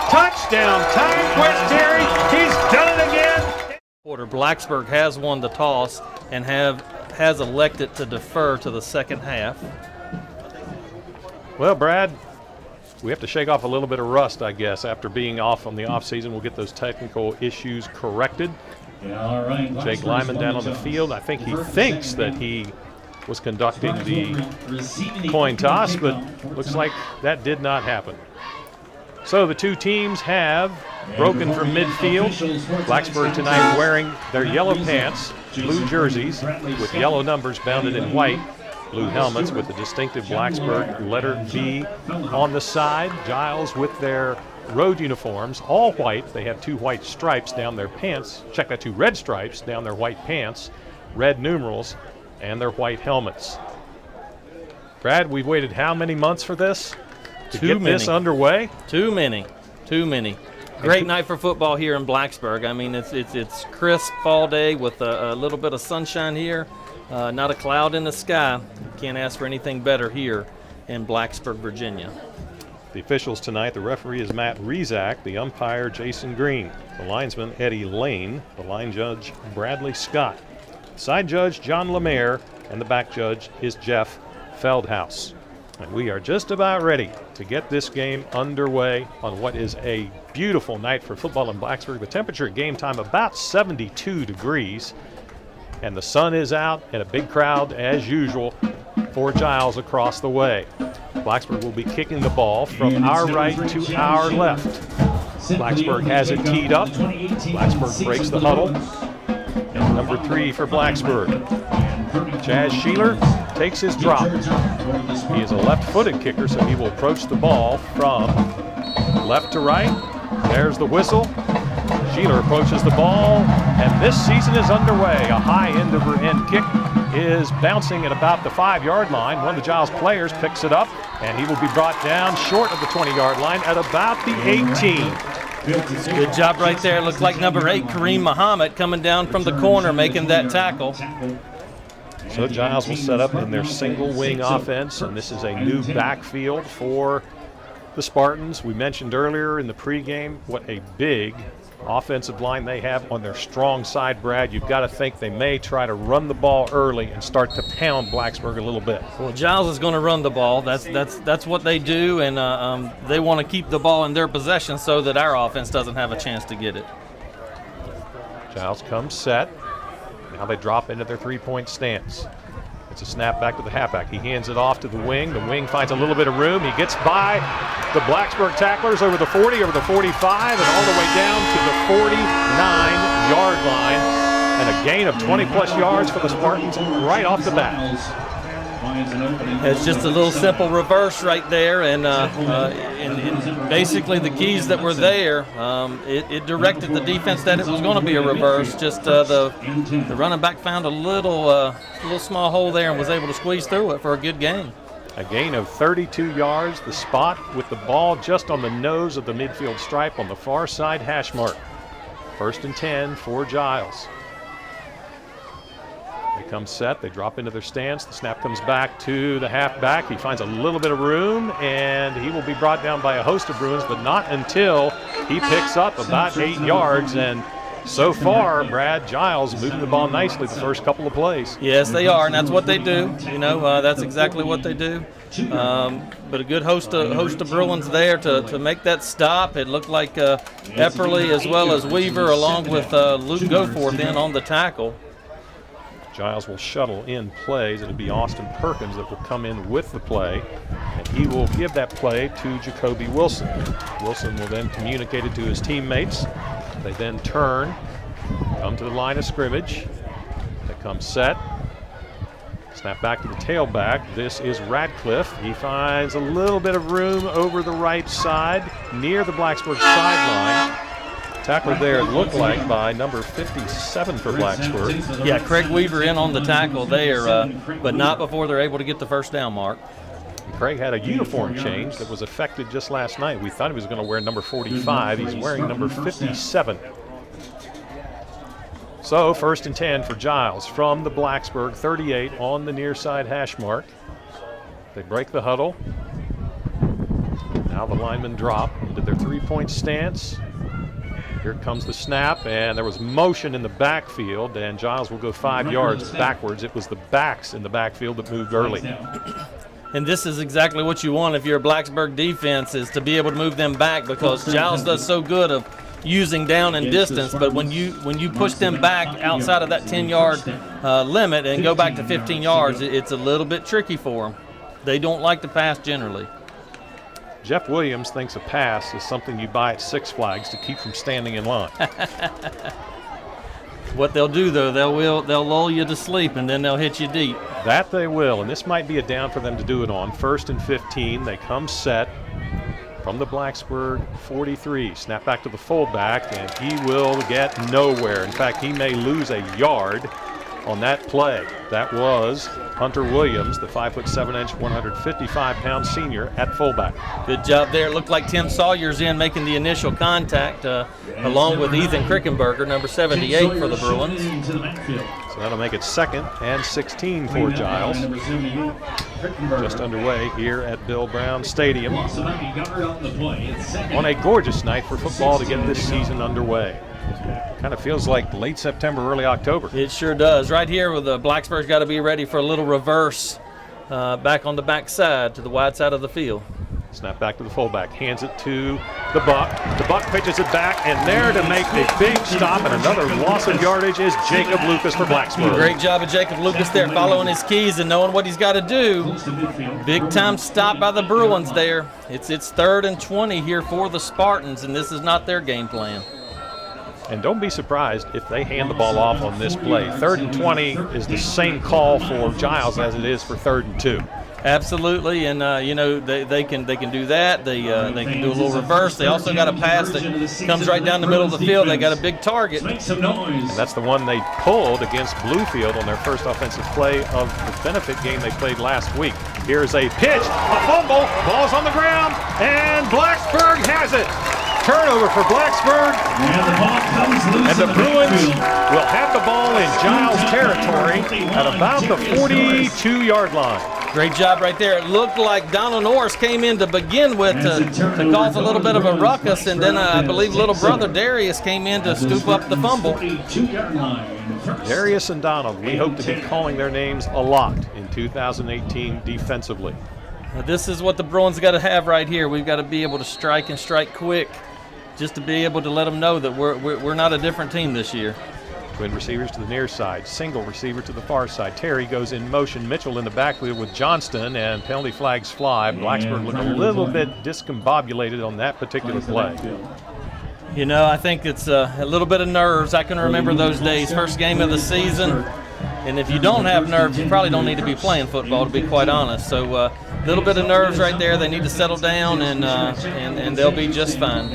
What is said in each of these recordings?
Touchdown time, West Terry. He's done it again. Blacksburg has won the toss and has elected to defer to the second half. Well, Brad, we have to shake off a little bit of rust, I guess, after being off on the offseason. We'll get those technical issues corrected. Yeah, all right. Jake Lyman down on the field. I think he thinks that he was conducting the coin toss, but looks like that did not happen. So the two teams have broken from midfield. Blacksburg tonight wearing their yellow pants, blue jerseys with yellow numbers bounded in white, blue helmets with the distinctive Blacksburg letter V on the side. Giles with their road uniforms, all white. They have two white stripes down their pants. Check that, two red stripes down their white pants, red numerals, and their white helmets. Brad, we've waited how many months for this? To get this underway? Too many. Great night for football here in Blacksburg. I mean, it's crisp fall day with a little bit of sunshine here, not a cloud in the sky. Can't ask for anything better here in Blacksburg, Virginia. The officials tonight, the referee is Matt Rezac, the umpire Jason Green, the linesman Eddie Lane, the line judge Bradley Scott, side judge John Lemaire, and the back judge is Jeff Feldhaus. And we are just about ready to get this game underway on what is a beautiful night for football in Blacksburg. The temperature at game time about 72 degrees, and the sun is out, and a big crowd as usual for Giles across the way. Blacksburg will be kicking the ball from our right to our left. Blacksburg has it teed up. Blacksburg breaks the huddle. And number 3 for Blacksburg, Chaz Sheeler, takes his drop. He is a left-footed kicker, so he will approach the ball from left to right. There's the whistle. Sheeler approaches the ball, and this season is underway. A high end-over-end kick is bouncing at about the 5-yard line. One of the Giles players picks it up, and he will be brought down short of the 20-yard line at about the 18. Good job right there. Looks like number 8, Kareem Muhammad, coming down from the corner, making that tackle. So Giles will set up in their single wing offense, and this is a new backfield for the Spartans. We mentioned earlier in the pregame what a big offensive line they have on their strong side, Brad. You've got to think they may try to run the ball early and start to pound Blacksburg a little bit. Well, Giles is going to run the ball. That's what they do, and they want to keep the ball in their possession so that our offense doesn't have a chance to get it. Giles comes set. Now they drop into their three-point stance. It's a snap back to the halfback. He hands it off to the wing. The wing finds a little bit of room. He gets by the Blacksburg tacklers over the 40, over the 45, and all the way down to the 49-yard line. And a gain of 20-plus yards for the Spartans right off the bat. It's just a little simple reverse right there, and basically the keys that were there, it directed the defense that it was going to be a reverse. Just the running back found a little small hole there and was able to squeeze through it for a good gain. A gain of 32 yards. The spot with the ball just on the nose of the midfield stripe on the far side hash mark. 1st and 10 for Giles. They come set, they drop into their stance. The snap comes back to the halfback. He finds a little bit of room, and he will be brought down by a host of Bruins, but not until he picks up about 8 yards. And so far, Brad, Giles moving the ball nicely the first couple of plays. Yes, they are, and that's what they do. You know, that's exactly what they do. But a good host of Bruins there to make that stop. It looked like Epperly as well as Weaver, along with Luke Goforth in on the tackle. Giles will shuttle in plays. It'll be Austin Perkins that will come in with the play, and he will give that play to Jacoby Wilson. Wilson will then communicate it to his teammates. They then turn, come to the line of scrimmage. They come set. Snap back to the tailback. This is Radcliffe. He finds a little bit of room over the right side near the Blacksburg sideline. Tackled there, it looked like, by number 57 for Blacksburg. Yeah, Craig Weaver in on the tackle there, but not before they're able to get the first down mark. Craig had a uniform change that was effected just last night. We thought he was going to wear number 45. He's wearing number 57. So 1st and 10 for Giles from the Blacksburg 38 on the near side hash mark. They break the huddle. Now the linemen drop into their three-point stance. Here comes the snap, and there was motion in the backfield, and Giles will go 5 yards backwards. It was the backs in the backfield that moved early. And this is exactly what you want if you're a Blacksburg defense, is to be able to move them back, because Giles does so good of using down and distance, but when you push them back outside of that 10-yard limit and go back to 15 yards, it's a little bit tricky for them. They don't like to pass generally. Jeff Williams thinks a pass is something you buy at Six Flags to keep from standing in line. What they'll do, though, they'll lull you to sleep, and then they'll hit you deep. That they will, and this might be a down for them to do it on. 1st and 15, they come set from the Blacksburg 43. Snap back to the fullback, and he will get nowhere. In fact, he may lose a yard on that play. That was Hunter Williams, the 5'7", 155-pound senior at fullback. Good job there. It looked like Tim Sawyer's in making the initial contact, along with Ethan Krickenberger, number 78 for the Bruins. So that'll make it 2nd and 16 for Giles. Just underway here at Bill Brown Stadium on a gorgeous night for football to get this season underway. Kind of feels like late September, early October. It sure does. Right here with the Blacksburg's got to be ready for a little reverse back on the back side to the wide side of the field. Snap back to the fullback, hands it to the Buck. The Buck pitches it back, and there to make a big stop and another loss of yardage is Jacob Lucas for Blacksburg. Great job of Jacob Lucas there, following his keys and knowing what he's got to do. Big time stop by the Bruins there. It's 3rd and 20 here for the Spartans, and this is not their game plan. And don't be surprised if they hand the ball off on this play. 3rd and 20 is the same call for Giles as it is for 3rd and 2. Absolutely, and they can do that. They can do a little reverse. They also got a pass that comes right down the middle of the field. They got a big target. And that's the one they pulled against Bluefield on their first offensive play of the benefit game they played last week. Here's a pitch, a fumble, ball's on the ground, and Blacksburg has it. Turnover for Blacksburg, and the Bruins will have the ball in Giles territory at about the 42-yard line. Great job right there. It looked like Donald Norris came in to begin with to cause a little bit of a ruckus, and then I believe little brother Darius came in to scoop up the fumble. Darius and Donald, we hope to be calling their names a lot in 2018 defensively. Now, this is what the Bruins got to have right here. We've got to be able to strike and strike quick, just to be able to let them know that we're not a different team this year. Twin receivers to the near side, single receiver to the far side. Terry goes in motion. Mitchell in the backfield with Johnston, and penalty flags fly. Blacksburg looked a little bit discombobulated on that particular play. You know, I think it's a little bit of nerves. I can remember those days, first game of the season. And if you don't have nerves, you probably don't need to be playing football, to be quite honest. So a little bit of nerves right there. They need to settle down, and they'll be just fine.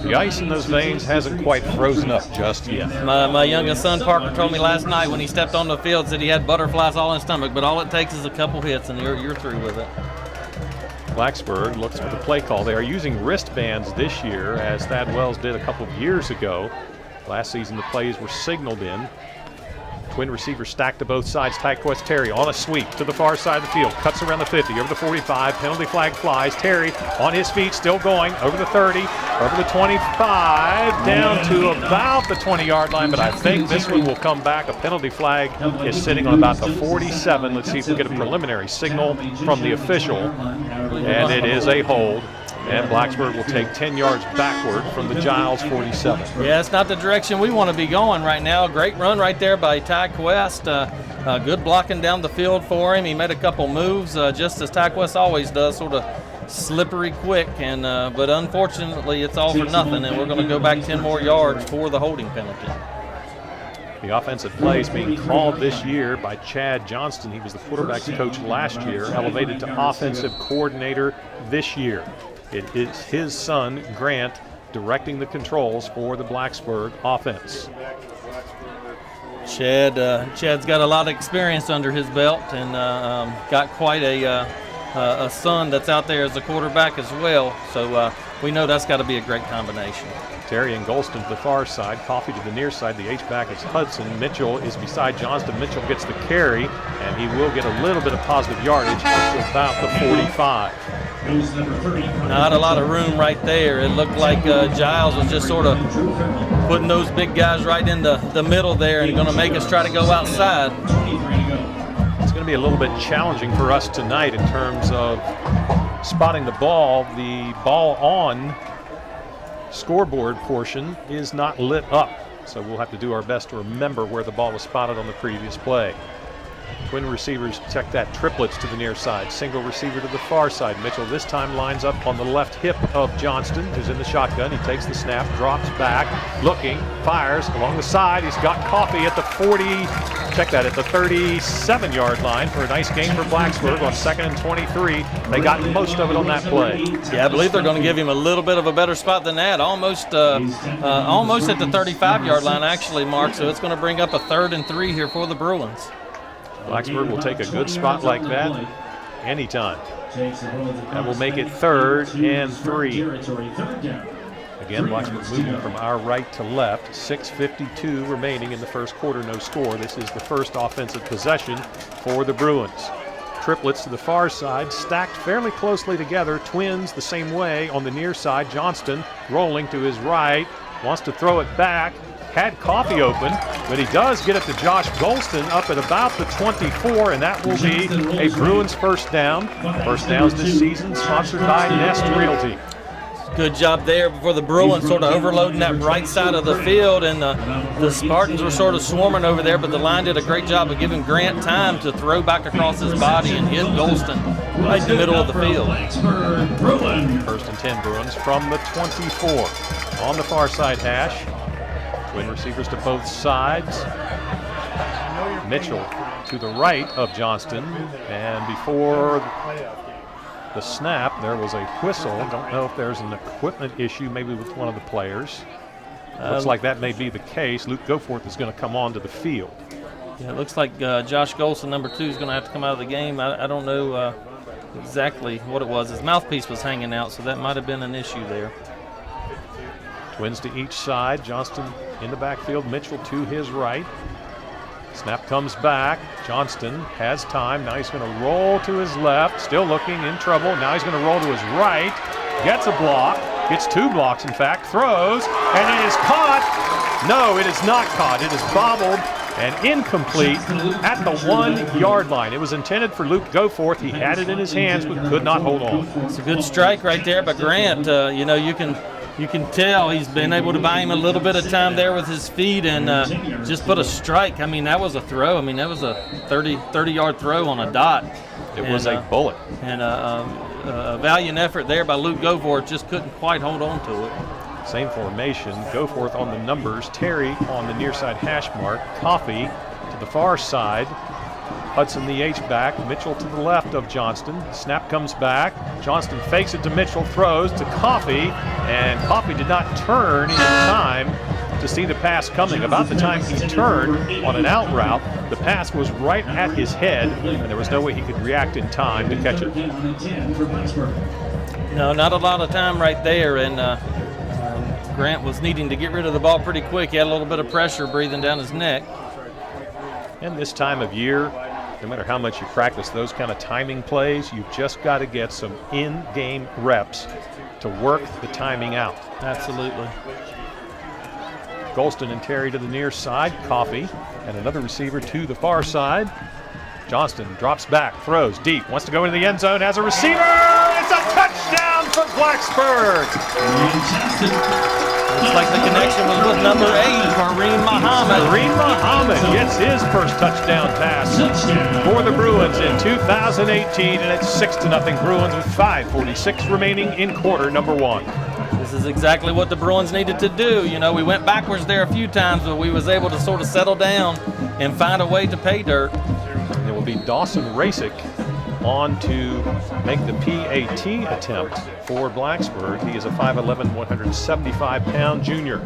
The ice in those veins hasn't quite frozen up just yet. My youngest son, Parker, told me last night when he stepped on the field, said he had butterflies all in his stomach, but all it takes is a couple hits, and you're through with it. Blacksburg looks for the play call. They are using wristbands this year, as Thad Wells did a couple of years ago. Last season, the plays were signaled in. Twin receivers stacked to both sides. Tyquest Terry on a sweep to the far side of the field. Cuts around the 50, over the 45. Penalty flag flies. Terry on his feet, still going. Over the 30, over the 25, down to about the 20-yard line. But I think this one will come back. A penalty flag is sitting on about the 47. Let's see if we get a preliminary signal from the official. And it is a hold. And Blacksburg will take 10 yards backward from the Giles 47. Yeah, it's not the direction we want to be going right now. Great run right there by Tyquest. Good blocking down the field for him. He made a couple moves, just as Tyquest always does, sort of slippery quick. And but unfortunately, it's all for nothing, and we're going to go back 10 more yards for the holding penalty. The offensive plays being called this year by Chad Johnston. He was the quarterback's coach last year, elevated to offensive coordinator this year. It is his son, Grant, directing the controls for the Blacksburg offense. Chad's got a lot of experience under his belt, and got quite a a son that's out there as a quarterback as well. So we know that's got to be a great combination. Terry and Golston to the far side, Coffee to the near side. The H-back is Hudson. Mitchell is beside Johnston. Mitchell gets the carry, and he will get a little bit of positive yardage up to about the 45. Not a lot of room right there. It looked like Giles was just sort of putting those big guys right in the middle there and going to make us try to go outside. It's going to be a little bit challenging for us tonight in terms of spotting the ball. The ball on scoreboard portion is not lit up, so we'll have to do our best to remember where the ball was spotted on the previous play. Twin receivers check that, triplets to the near side, single receiver to the far side. Mitchell this time lines up on the left hip of Johnston, who's in the shotgun. He takes the snap, drops back, looking, fires along the side. He's got Coffee at the 40, check that, at the 37-yard line for a nice gain for Blacksburg on 2nd and 23. They got most of it on that play. Yeah, I believe they're going to give him a little bit of a better spot than that, almost at the 35-yard line actually, Mark, so it's going to bring up a 3rd and 3 here for the Bruins. Blacksburg will take a good spot like that anytime. That will make it 3rd and 3. Again, Blacksburg moving from our right to left. 6:52 remaining in the first quarter, no score. This is the first offensive possession for the Bruins. Triplets to the far side, stacked fairly closely together. Twins the same way on the near side. Johnston rolling to his right, wants to throw it back. Had Coffee open, but he does get it to Josh Golston up at about the 24, and that will be a Bruins first down. First downs this season sponsored by Nest Realty. Good job there for the Bruins, sort of overloading that right side of the field, and the Spartans were sort of swarming over there, but the line did a great job of giving Grant time to throw back across his body and hit Golston right in the middle of the field. First and 10 Bruins from the 24. On the far side hash. Twin receivers to both sides. Mitchell to the right of Johnston, and before the snap there was a whistle. Don't know if there's an equipment issue maybe with one of the players. Looks like that may be the case. Luke Goforth is going to come onto the field. Yeah, it looks like Josh Golston, number 2, is going to have to come out of the game. I don't know exactly what it was. His mouthpiece was hanging out, so that might have been an issue there. Twins to each side. Johnston in the backfield. Mitchell to his right. Snap comes back. Johnston has time. Now he's going to roll to his left. Still looking, in trouble. Now he's going to roll to his right. Gets a block. Gets 2 blocks, in fact. Throws. And it is caught. No, it is not caught. It is bobbled and incomplete at the 1-yard line. It was intended for Luke Goforth. He had it in his hands but could not hold on. It's a good strike right there by Grant. You can tell he's been able to buy him a little bit of time there with his feet and just put a strike. I mean, that was a throw. I mean, that was a 30-yard throw on a dot. It was a bullet. And a valiant effort there by Luke Goforth, just couldn't quite hold on to it. Same formation. Goforth on the numbers. Terry on the near side hash mark. Coffee to the far side. Hudson the H-back, Mitchell to the left of Johnston. Snap comes back. Johnston fakes it to Mitchell, throws to Coffee, and Coffee did not turn in time to see the pass coming. About the time he turned on an out route, the pass was right at his head, and there was no way he could react in time to catch it. No, not a lot of time right there, and Grant was needing to get rid of the ball pretty quick. He had a little bit of pressure breathing down his neck. And this time of year, no matter how much you practice those kind of timing plays, you've just got to get some in-game reps to work the timing out. Absolutely. Golston and Terry to the near side. Coffee and another receiver to the far side. Johnston drops back, throws deep, wants to go into the end zone, has a receiver. It's a touchdown for Blacksburg. Looks like the connection was with number 8, Kareem Muhammad. Kareem Muhammad gets his first touchdown pass for the Bruins in 2018, and it's 6-0 Bruins with 5:46 remaining in quarter number 1. This is exactly what the Bruins needed to do. You know, we went backwards there a few times, but we was able to sort of settle down and find a way to pay dirt. It will be Dawson Rasick on to make the PAT attempt for Blacksburg. He is a 5'11", 175-pound junior.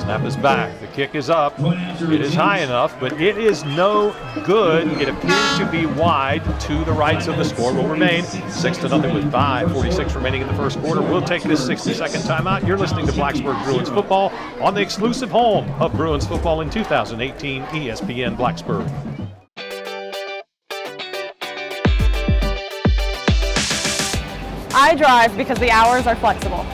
Snap is back. The kick is up. It is high enough, but it is no good. It appears to be wide to the right, of the score will remain 6-0 with 5:46 remaining in the first quarter. We'll take this 60-second timeout. You're listening to Blacksburg Bruins football on the exclusive home of Bruins football in 2018, ESPN Blacksburg. I drive because the hours are flexible.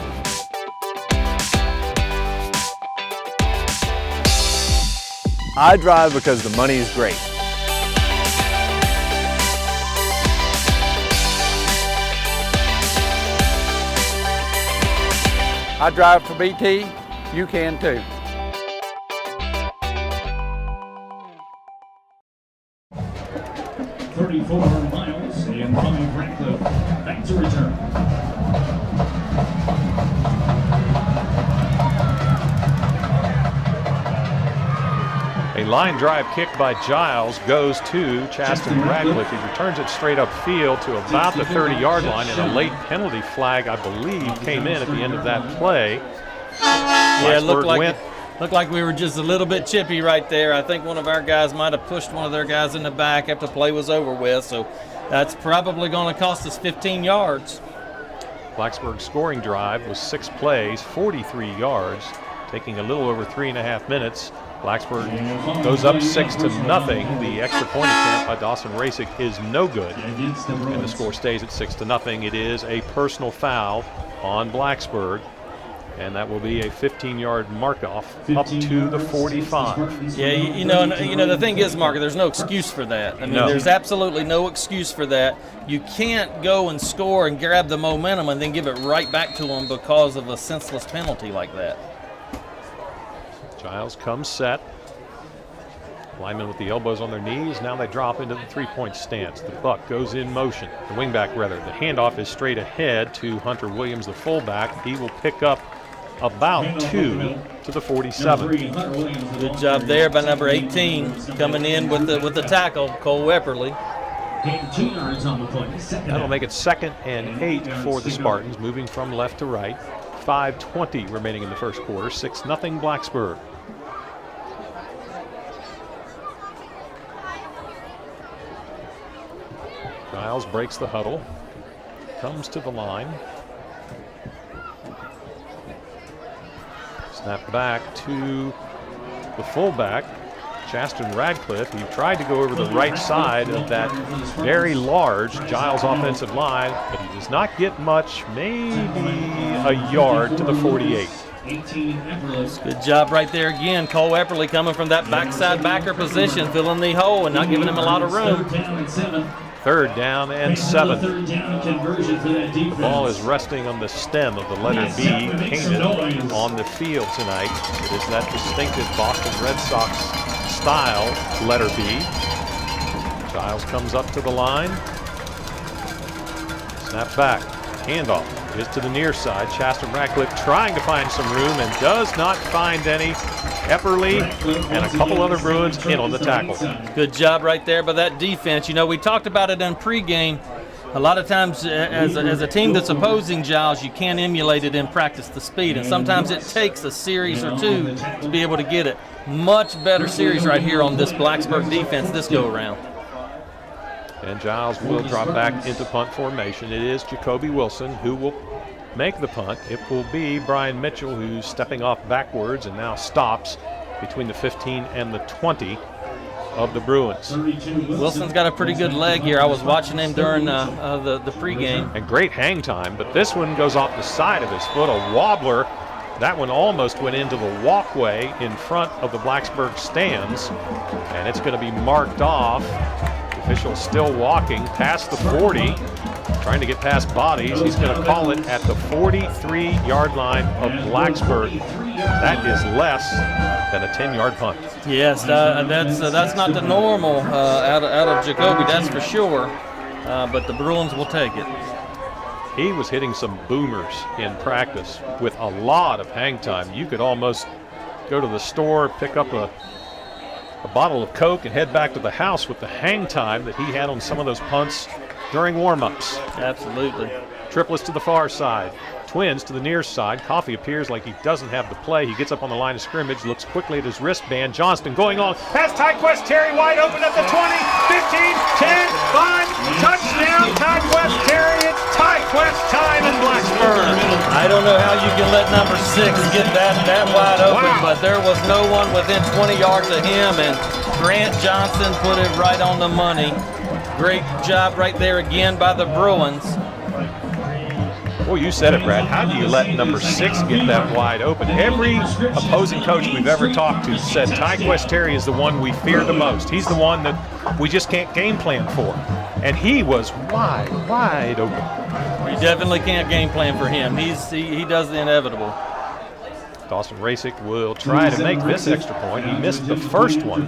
I drive because the money is great. I drive for BT, you can too. Miles and Ryan Ratcliffe back to return. A line drive kick by Giles goes to Chaston Radcliffe. He returns it straight upfield to about the 30-yard line, and a late penalty flag, I believe, came in at the end of that play. Yeah, it looked like we were just a little bit chippy right there. I think one of our guys might have pushed one of their guys in the back after the play was over with, so that's probably going to cost us 15 yards. Blacksburg's scoring drive was 6 plays, 43 yards, taking a little over 3.5 minutes. Blacksburg goes up 6-0. The extra point attempt by Dawson Rasick is no good, and the score stays at 6-0. It is a personal foul on Blacksburg, and that will be a 15-yard mark-off up to the 45. Yeah, you know, the thing is, Mark, there's no excuse for that. I mean, there's absolutely no excuse for that. You can't go and score and grab the momentum and then give it right back to them because of a senseless penalty like that. Giles comes set. Linemen with the elbows on their knees. Now they drop into the three-point stance. The buck goes in motion. The wingback, rather. The handoff is straight ahead to Hunter Williams, the fullback. He will pick up about 2 to the 47. Good job there by number 18, coming in with the tackle, Cole Wepperly. That'll make it 2nd and 8 for the Spartans, moving from left to right. 5:20 remaining in the first quarter. 6-0 Blacksburg. Giles breaks the huddle, comes to the line. Snap back to the fullback, Chaston Radcliffe. He tried to go over the right side of that very large Giles offensive line, but he does not get much, maybe a yard to the 48. Good job right there again. Cole Epperly coming from that backside backer position, filling the hole and not giving him a lot of room. 3rd down and 7. The ball is resting on the stem of the letter B painted on the field tonight. It is that distinctive Boston Red Sox style letter B. Giles comes up to the line. Snap back. Handoff is to the near side. Chaston Radcliffe trying to find some room and does not find any. Epperly and a couple other Bruins in on the tackle. Good job right there by that defense. You know, we talked about it in pregame. A lot of times as a team that's opposing Giles, you can't emulate it in practice, the speed. And sometimes it takes a series or two to be able to get it. Much better series right here on this Blacksburg defense this go-around. And Giles will drop back into punt formation. It is Jacoby Wilson who will make the punt. It will be Brian Mitchell who's stepping off backwards and now stops between the 15 and the 20 of the Bruins. Wilson's got a pretty good leg here. I was watching him during the pregame. And great hang time, but this one goes off the side of his foot, a wobbler. That one almost went into the walkway in front of the Blacksburg stands, and it's going to be marked off. The official still walking past the 40, trying to get past bodies. He's going to call it at the 43-yard line of Blacksburg. That is less than a 10-yard punt. Yes, that's not the normal out of Jacoby, that's for sure. But the Bruins will take it. He was hitting some boomers in practice with a lot of hang time. You could almost go to the store, pick up a bottle of Coke and head back to the house with the hang time that he had on some of those punts during warm-ups. Absolutely. Triplets to the far side. Twins to the near side. Coffee appears like he doesn't have the play. He gets up on the line of scrimmage, looks quickly at his wristband. Johnston going on. Pass Tyquest Terry wide open at the 20, 15, 10, 5. Touchdown Tyquest Terry. It's Tyquest time in Blacksburg. I don't know how you can let number 6 get that wide open, but there was no one within 20 yards of him, and Grant Johnson put it right on the money. Great job right there again by the Bruins. Well, you said it, Brad. How do you let number 6 get that wide open? Every opposing coach we've ever talked to said Tyquest Terry is the one we fear the most. He's the one that we just can't game plan for. And he was wide open. You definitely can't game plan for him. He does the inevitable. Dawson Rasick will try to make this extra point. He missed the first one.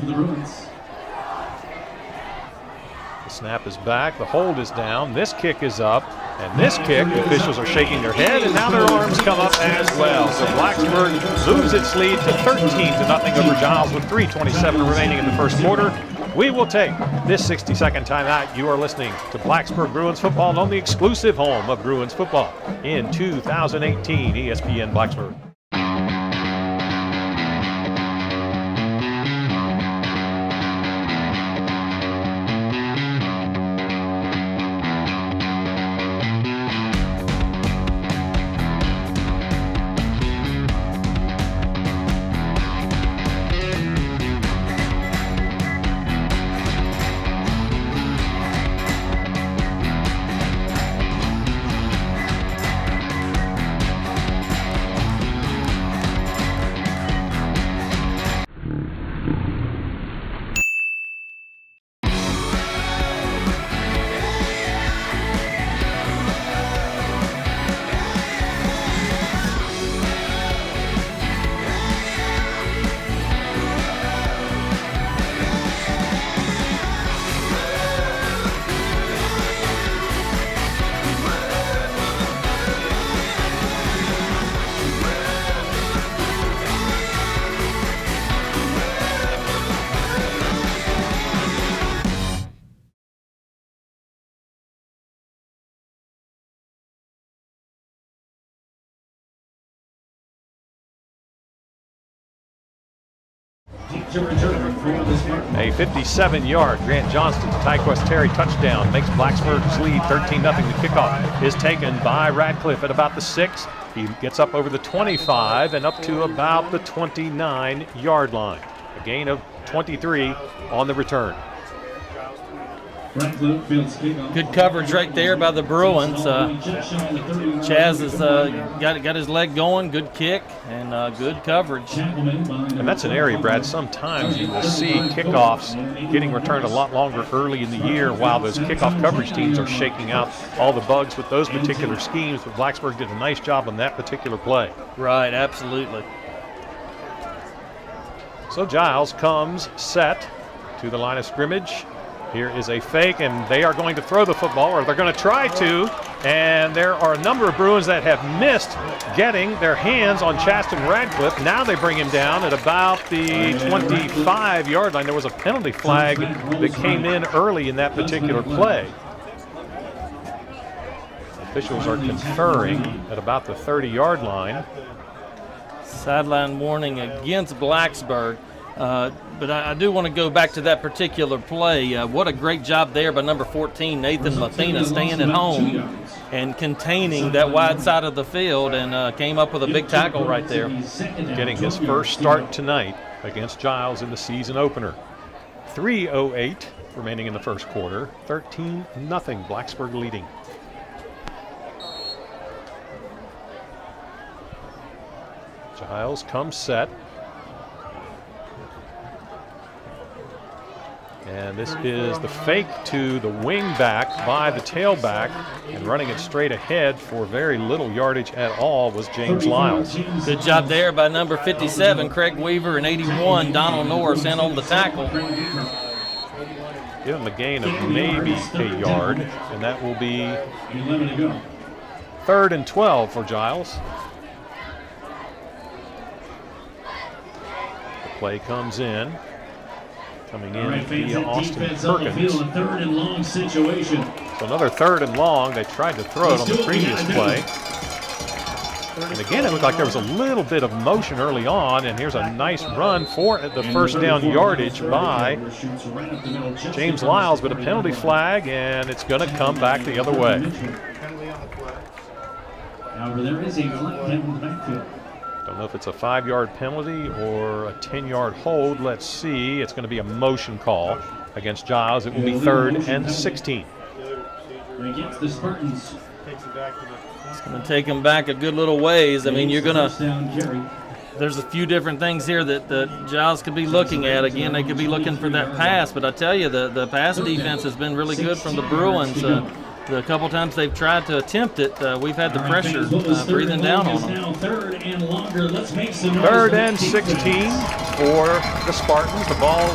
The snap is back. The hold is down. This kick is up. And this kick, the officials are shaking their head, and now their arms come up as well. So Blacksburg moves its lead to 13-0 over Giles with 3:27 remaining in the first quarter. We will take this 60-second timeout. You are listening to Blacksburg Bruins football on the exclusive home of Bruins football in 2018, ESPN Blacksburg. A 57-yard Grant Johnston to Tyquest Terry touchdown makes Blacksburg's lead 13-0. The kickoff is taken by Radcliffe at about the 6. He gets up over the 25 and up to about the 29-yard line. A gain of 23 on the return. Good coverage right there by the Bruins. Chaz has got his leg going, good kick, and good coverage. And that's an area, Brad, sometimes you will see kickoffs getting returned a lot longer early in the year while those kickoff coverage teams are shaking out all the bugs with those particular schemes, but Blacksburg did a nice job on that particular play. Right, absolutely. So Giles comes set to the line of scrimmage. Here is a fake, and they are going to throw the football, or they're going to try to. And there are a number of Bruins that have missed getting their hands on Chaston Radcliffe. Now they bring him down at about the 25-yard line. There was a penalty flag that came in early in that particular play. Officials are conferring at about the 30-yard line. Sideline warning against Blacksburg. But I do want to go back to that particular play. What a great job there by number 14, Nathan Mathena, staying at home and containing that wide side of the field, and came up with a big tackle right there. Getting his first start tonight against Giles in the season opener. 3:08 remaining in the first quarter. 13-0, Blacksburg leading. Giles comes set. And this is the fake to the wing back by the tailback, and running it straight ahead for very little yardage at all was James Lyles. Good job there by number 57, Craig Weaver, and 81, Donald Norris, in on the tackle. Give him a gain of maybe a yard, and that will be 3rd and 12 for Giles. The play comes in. coming All in right, fans, via that Austin defense on the Perkins. field, a 3rd and long situation. So another 3rd and long. They tried to throw it on the previous play. And again, it looked like there was a little bit of motion early on, and here's a nice run for the first down yardage by James Giles, but a penalty flag, and it's going to come back the other way. However, there is a flag in the backfield. Don't know if it's a 5-yard penalty or a 10-yard hold. Let's see. It's going to be a motion call against Giles. It will be 3rd and 16. Against the Spartans. It's going to take him back a good little ways. I mean, you're going to – there's a few different things here that Giles could be looking at. Again, they could be looking for that pass, but I tell you, the pass defense has been really good from the Bruins. The couple times they've tried to attempt it, we've had the pressure breathing down on them. 3rd and longer. Let's make some 3rd and 16 for the Spartans. The ball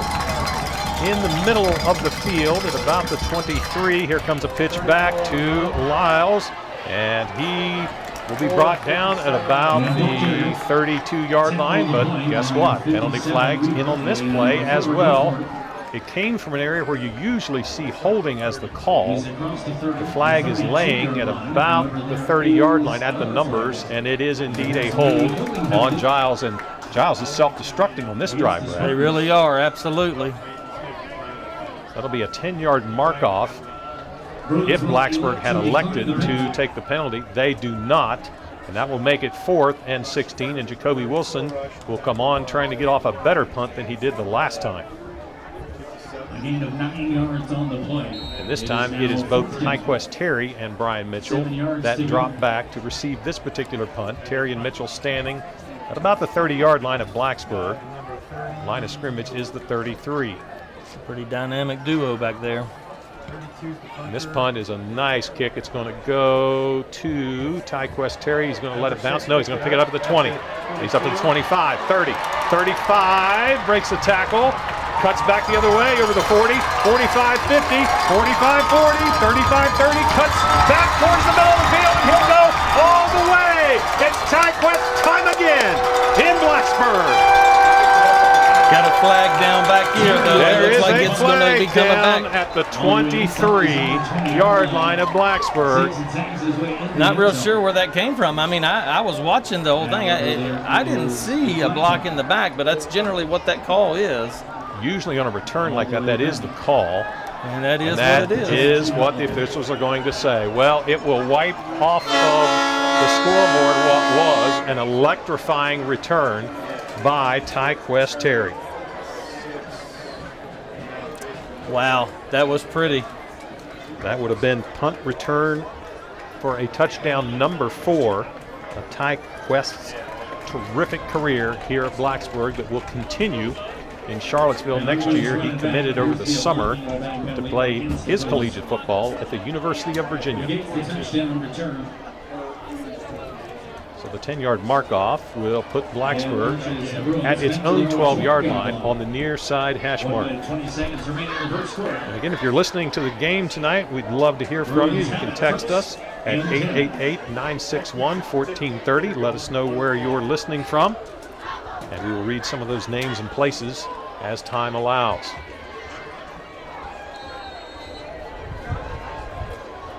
in the middle of the field at about the 23. Here comes a pitch back to Giles, and he will be brought down at about the 32-yard line. But guess what? Penalty flags in on this play as well. It came from an area where you usually see holding as the call. The flag is laying at about the 30-yard line at the numbers, and it is indeed a hold on Giles. And Giles is self-destructing on this drive, Brad. They really are, absolutely. That'll be a 10-yard mark-off. If Blacksburg had elected to take the penalty, they do not. And that will make it 4th and 16, and Jacoby Wilson will come on trying to get off a better punt than he did the last time. A gain of 9 yards on the play. And this time it is both Tyquest Terry and Brian Mitchell that drop back to receive this particular punt. Terry and Mitchell standing at about the 30-yard line of Blacksburg. Line of scrimmage is the 33. It's a pretty dynamic duo back there. And this punt is a nice kick. It's going to go to Tyquest Terry. He's going to let it bounce. No, he's going to pick it up at the 20. He's up to the 25, 30, 35, breaks the tackle. Cuts back the other way over the 40, 45, 50, 45, 40, 35, 30, cuts back towards the middle of the field, and he'll go all the way. It's Tyquest time again in Blacksburg. Got a flag down back here, though. There It is looks like a it's going to be flag coming down back. at the 23-yard line of Blacksburg. Not real sure where that came from. I mean, I was watching the whole thing. I didn't see a block in the back, but that's generally what that call is. Usually on a return like that, that is the call. And that is That what it is. is what the officials are going to say. Well, it will wipe off of the scoreboard what was an electrifying return by Tyquest Terry. Wow, that was pretty. That would have been punt return for a touchdown number 4 of Tyquest's terrific career here at Blacksburg that will continue in Charlottesville next year. He committed over the summer to play his collegiate football at the University of Virginia. So the 10-yard mark-off will put Blacksburg at its own 12-yard line on the near side hash mark. And again, if you're listening to the game tonight, we'd love to hear from you. You can text us at 888-961-1430. Let us know where you're listening from, and we will read some of those names and places as time allows.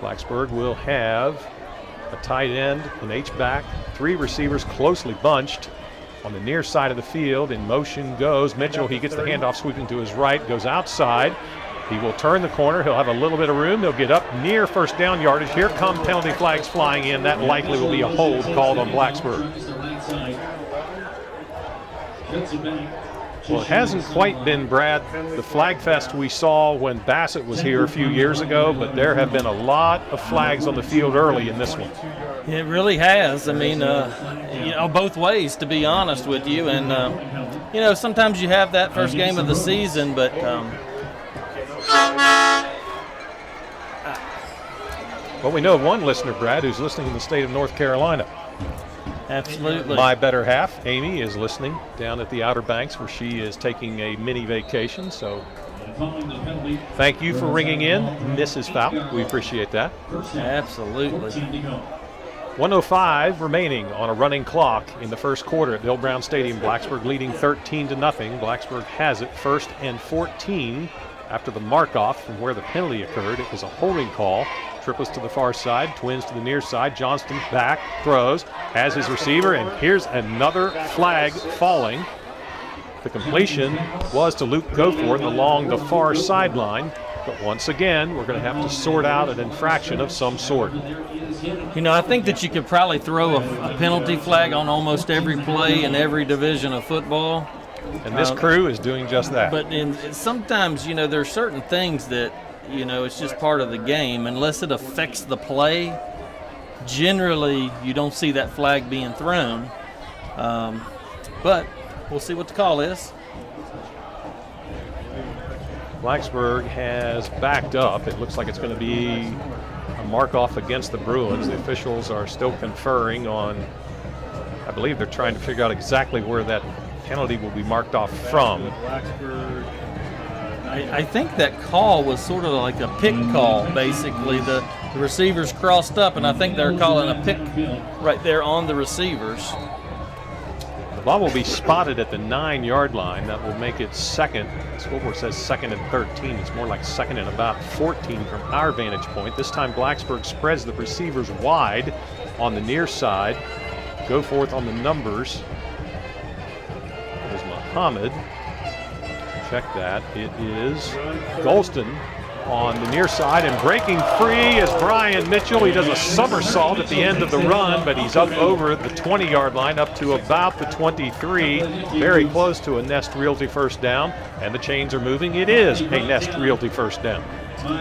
Blacksburg will have a tight end, an H-back, 3 receivers closely bunched. On the near side of the field, in motion goes Mitchell. He gets the handoff sweeping to his right, goes outside. He will turn the corner. He'll have a little bit of room. He'll get up near first down yardage. Here come penalty flags flying in. That likely will be a hold called on Blacksburg. Well, it hasn't quite been, Brad, the flag fest we saw when Bassett was here a few years ago, but there have been a lot of flags on the field early in this one. It really has. I mean, both ways, to be honest with you. And, sometimes you have that first game of the season, but well, we know of one listener, Brad, who's listening in the state of North Carolina. absolutely. My better half, Amy, is listening down at the Outer Banks where she is taking a mini vacation. So thank you for ringing in, Mrs. Falk. We appreciate that. Absolutely. 1:05 remaining on a running clock in the first quarter at Bill Brown Stadium. Blacksburg leading 13-0. Blacksburg has it 1st and 14 after the mark-off from where the penalty occurred. It was a holding call. Triplets to the far side, Twins to the near side. Johnston back, throws, has his receiver, and here's another flag falling. The completion was to Luke Goforth along the far sideline. But once again, we're going to have to sort out an infraction of some sort. You know, I think that you could probably throw a penalty flag on almost every play in every division of football. And this crew is doing just that. But sometimes, you know, there are certain things that, you know, it's just part of the game. Unless it affects the play, generally you don't see that flag being thrown. But we'll see what the call is. Blacksburg has backed up. It looks like it's going to be a mark-off against the Bruins. The officials are still conferring on, I believe they're trying to figure out exactly where that penalty will be marked off from. Blacksburg, I think that call was sort of like a pick call, basically. The receivers crossed up, and I think they're calling a pick right there on the receivers. The ball will be spotted at the 9-yard line. That will make it second. The scoreboard says 2nd and 13. It's more like 2nd and about 14 from our vantage point. This time Blacksburg spreads the receivers wide on the near side. Goforth on the numbers. It is Muhammad. Check that. It is Golston on the near side, and breaking free is Brian Mitchell. He does a somersault at the end of the run, but he's up over the 20-yard line, up to about the 23, very close to a Nest Realty first down, and the chains are moving. It is a Nest Realty first down.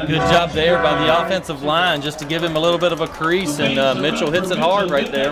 Good job there by the offensive line just to give him a little bit of a crease, and Mitchell hits it hard right there.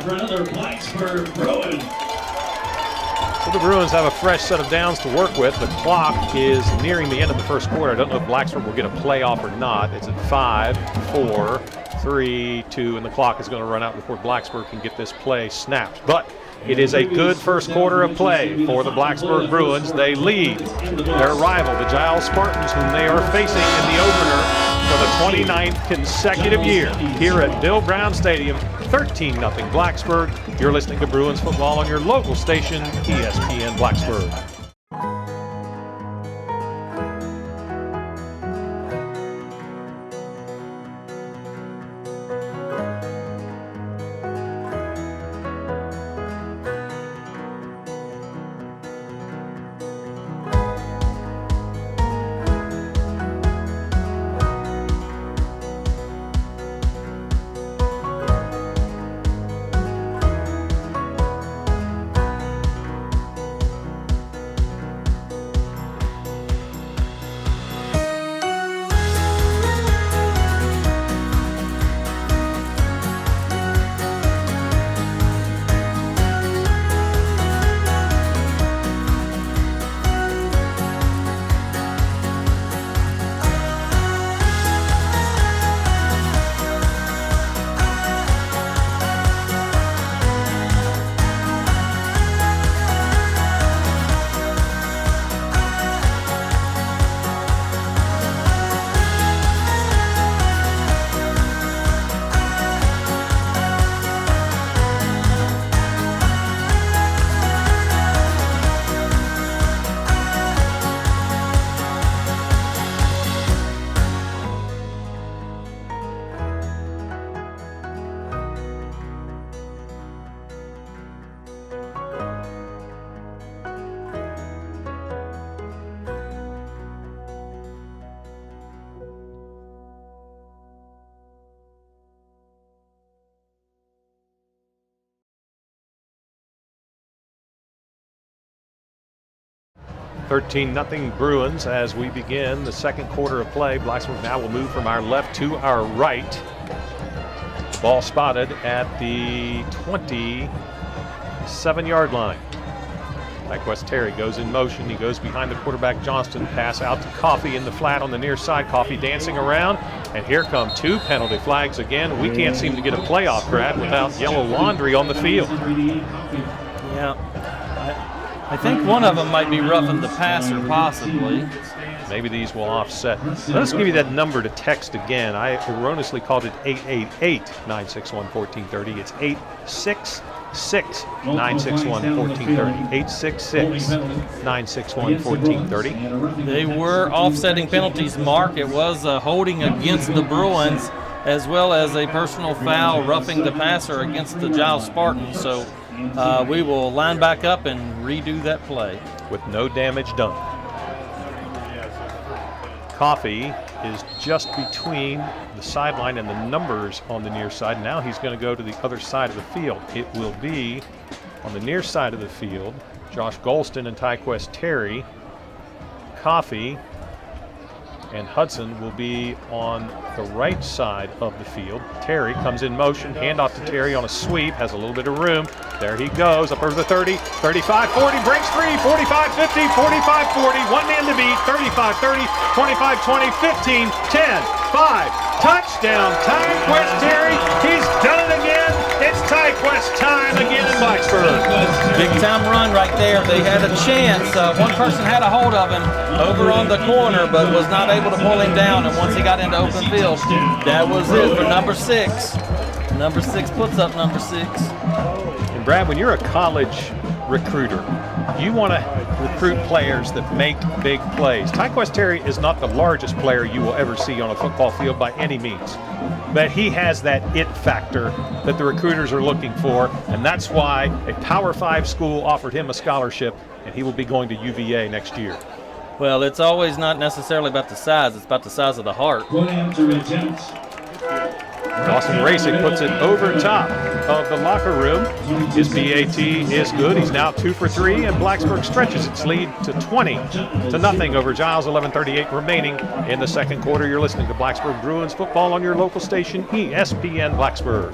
So the Bruins have a fresh set of downs to work with. The clock is nearing the end of the first quarter. I don't know if Blacksburg will get a playoff or not. It's at 5, 4, 3, 2, and the clock is going to run out before Blacksburg can get this play snapped. But it is a good first quarter of play for the Blacksburg Bruins. They lead their rival, the Giles Spartans, whom they are facing in the opener for the 29th consecutive year here at Bill Brown Stadium. 13-0 Blacksburg. You're listening to Bruins football on your local station, ESPN Blacksburg. (13-0) Bruins as we begin the second quarter of play. Blacksburg now will move from our left to our right. Ball spotted at the 27-yard line. Mike West Terry goes in motion. He goes behind the quarterback Johnston. Pass out to Coffey in the flat on the near side. Coffey dancing around. And here come two penalty flags again. We can't seem to get a playoff grab without yellow laundry on the field. Yeah. I think one of them might be roughing the passer, possibly. Maybe these will offset. Let's give you that number to text again. I erroneously called it 888-961-1430. It's 866-961-1430. 866-961-1430. They were offsetting penalties, Mark. It was holding against the Bruins, as well as a personal foul roughing the passer against the Giles Spartans. So we will line back up and redo that play. With no damage done. Coffee is just between the sideline and the numbers on the near side. Now he's going to go to the other side of the field. It will be on the near side of the field. Josh Golston and Tyquest Terry. Coffee and Hudson will be on the right side of the field. Terry comes in motion, handoff to Terry on a sweep, has a little bit of room. There he goes, up over the 30, 35, 40, breaks free, 45, 50, 45, 40, one man to beat, 35, 30, 25, 20, 15, 10, 5, touchdown, Tyquest Terry. He's done it again. It's Tyquest time again in Blacksburg. Big time run right there. They had a chance. One person had a hold of him over on the corner, but was not able to pull him down. And once he got into open field, that was it for number 6. Number 6 puts up number 6. And Brad, when you're a college recruiter, you want to recruit players that make big plays. Tyquest Terry is not the largest player you will ever see on a football field by any means, but he has that it factor that the recruiters are looking for, and that's why a Power 5 school offered him a scholarship, and he will be going to UVA next year. Well, it's always not necessarily about the size. It's about the size of the heart. Dawson Racing puts it over top of the locker room. His BAT is good. He's now 2 for 3, and Blacksburg stretches its lead to 20-0 over Giles. 11:38 remaining in the second quarter. You're listening to Blacksburg Bruins football on your local station, ESPN Blacksburg.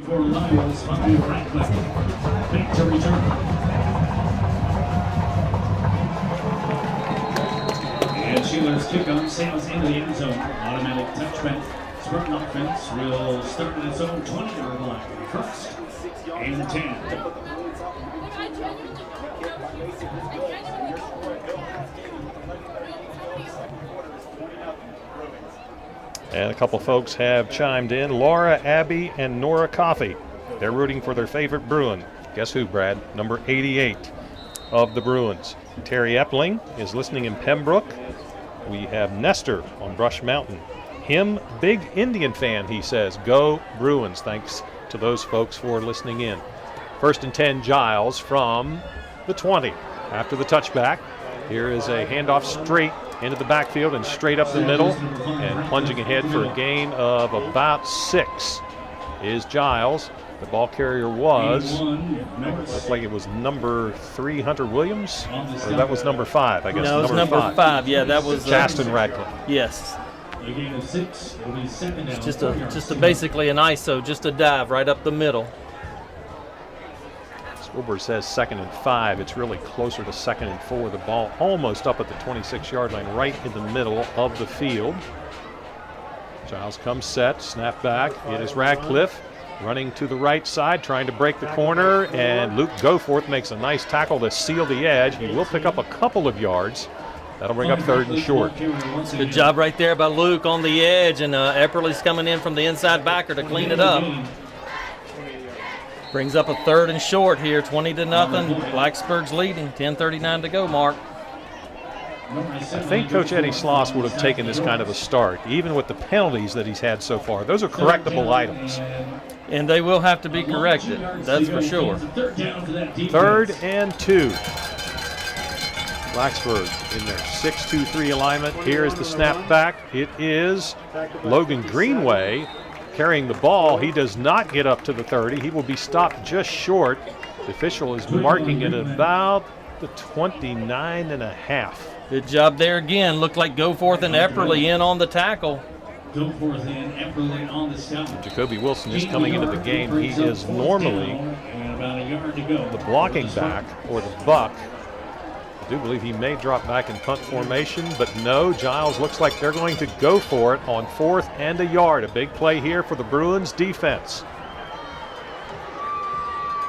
For Giles on the right flank. Back to return. And Sheeler's kickoff sails into the end zone. Automatic touchback. Spartan offense will start at its own 20-yard line. First and 10. And a couple folks have chimed in. Laura, Abby, and Nora Coffey. They're rooting for their favorite Bruin. Guess who, Brad? Number 88 of the Bruins. Terry Epling is listening in Pembroke. We have Nestor on Brush Mountain. Him, big Indian fan, he says. Go Bruins. Thanks to those folks for listening in. First and 10, Giles from the 20. After the touchback, here is a handoff straight into the backfield and straight up the middle, and plunging ahead for a gain of about 6 is Giles. The ball carrier looked like it was number 3, Hunter Williams, or that was number 5, I guess. No, it was number 5. Yeah, that was Chasten Radcliffe. Yes. A gain of 6 will be second down. Just basically an ISO, just a dive right up the middle. Wilbur says 2nd and 5. It's really closer to 2nd and 4. The ball almost up at the 26-yard line, right in the middle of the field. Giles comes set, snap back. It is Radcliffe running to the right side, trying to break the corner, and Luke Goforth makes a nice tackle to seal the edge. He will pick up a couple of yards. That'll bring up 3rd and short. Good job right there by Luke on the edge, and Epperly's coming in from the inside backer to clean it up. Brings up a 3rd and short here, 20-0. Blacksburg's leading, 10:39 to go, Mark. I think Coach Eddie Sloss would have taken this kind of a start, even with the penalties that he's had so far. Those are correctable items. And they will have to be corrected, that's for sure. 3rd and 2. Blacksburg in their 6-2-3 alignment. Here is the snap back. It is Logan Greenway carrying the ball. He does not get up to the 30. He will be stopped just short. The official is marking it about the 29.5. Good job there again. Looked like Goforth and Epperly in on the tackle. Goforth and Epperly on the stop. Jacoby Wilson is coming into the game. He is normally the blocking back or the buck. I do believe he may drop back in punt formation, but no, Giles looks like they're going to go for it on 4th and a yard. A big play here for the Bruins defense.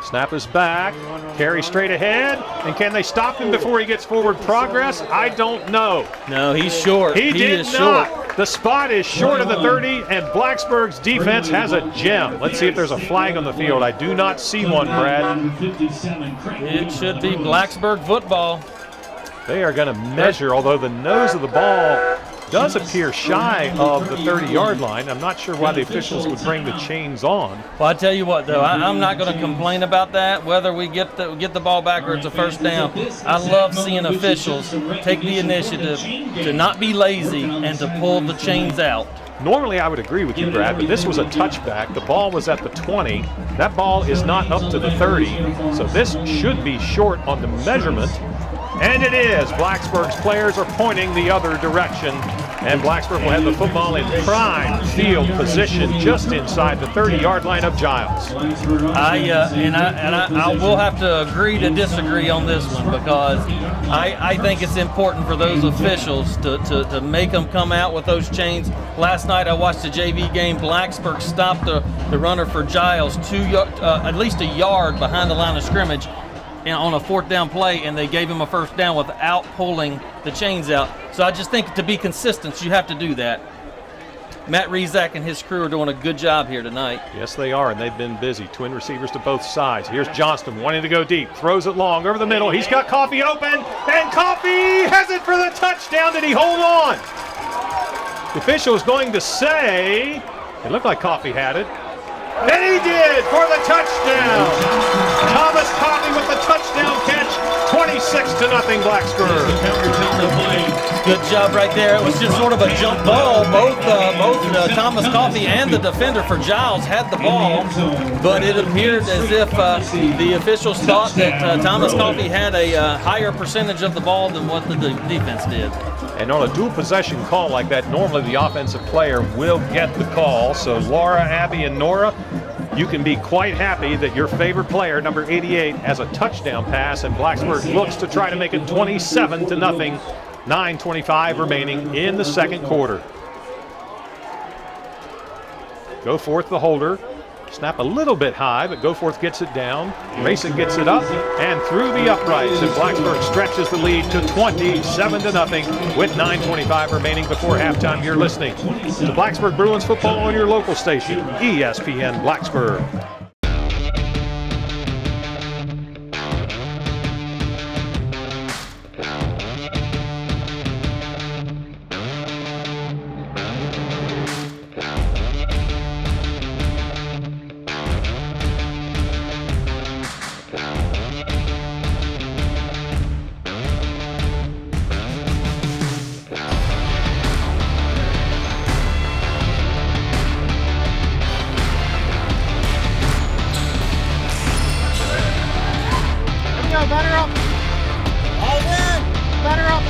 Snap is back, carry straight ahead, and can they stop him before he gets forward progress? I don't know. No, he's short. He did is not. Short. The spot is short of the 30, and Blacksburg's defense has a gem. Let's see if there's a flag on the field. I do not see one, Brad. It should be Blacksburg football. They are going to measure, although the nose of the ball does appear shy of the 30-yard line. I'm not sure why the officials would bring the chains on. Well, I tell you what, though, I'm not going to complain about that, whether we get the ball back or it's a first down. I love seeing officials take the initiative to not be lazy and to pull the chains out. Normally, I would agree with you, Brad, but this was a touchback. The ball was at the 20. That ball is not up to the 30, so this should be short on the measurement. And it is. Blacksburg's players are pointing the other direction. And Blacksburg will have the football in prime field position just inside the 30-yard line of Giles. I will have to agree to disagree on this one, because I think it's important for those officials to make them come out with those chains. Last night I watched the JV game. Blacksburg stopped the runner for Giles at least a yard behind the line of scrimmage on a 4th down play, and they gave him a first down without pulling the chains out. So I just think to be consistent, you have to do that. Matt Rezac and his crew are doing a good job here tonight. Yes, they are, and they've been busy. Twin receivers to both sides. Here's Johnston wanting to go deep. Throws it long over the middle. He's got Coffey open, and Coffey has it for the touchdown. Did he hold on? The official is going to say, it looked like Coffey had it. And he did for the touchdown. Thomas Coffey with the touchdown catch. 26-0 Blacksburg. Good job right there. It was just sort of a jump ball. Both Thomas Coffey and the defender for Giles had the ball, but it appeared as if the officials thought that Thomas Coffey had a higher percentage of the ball than what the defense did. And on a dual possession call like that, normally the offensive player will get the call. So Laura, Abby, and Nora, you can be quite happy that your favorite player, number 88, has a touchdown pass, and Blacksburg looks to try to make it 27-0. 9:25 remaining in the second quarter. Goforth, the holder. Snap a little bit high, but Goforth gets it down. Mason gets it up and through the uprights, and Blacksburg stretches the lead to 27-0 with 9:25 remaining before halftime. You're listening to Blacksburg Bruins football on your local station, ESPN Blacksburg. batter up. All in. Batter up.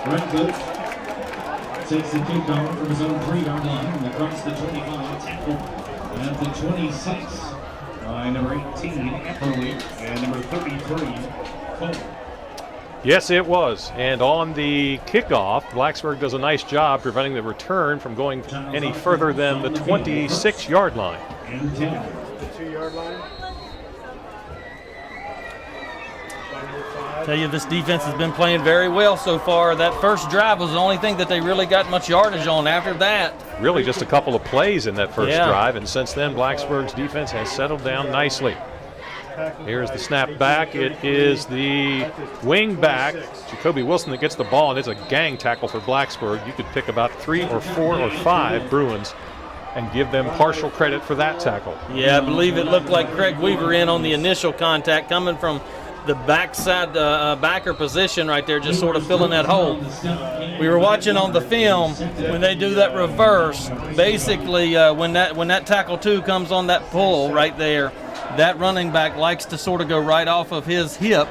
Redwood takes the kickoff from his own 3-yard line and across the 25 tackle at the 26 by number 18 Epperly and number 33 Cole. Yes, it was. And on the kickoff, Blacksburg does a nice job preventing the return from going any further than the 26-yard line. And 10. The 2-yard line. Tell you, this defense has been playing very well so far. That first drive was the only thing that they really got much yardage on. After that, Really just a couple of plays in that first drive, and since then Blacksburg's defense has settled down nicely. Here's the snap back. It is the wing back, Jacoby Wilson, that gets the ball, and it's a gang tackle for Blacksburg. You could pick about 3 or 4 or 5 Bruins and give them partial credit for that tackle. yeah, I believe it looked like Craig Weaver in on the initial contact coming from the backside backer position right there, just sort of filling that hole. We were watching on the film when they do that reverse. Basically, when that tackle 2 comes on that pull right there, that running back likes to sort of go right off of his hip,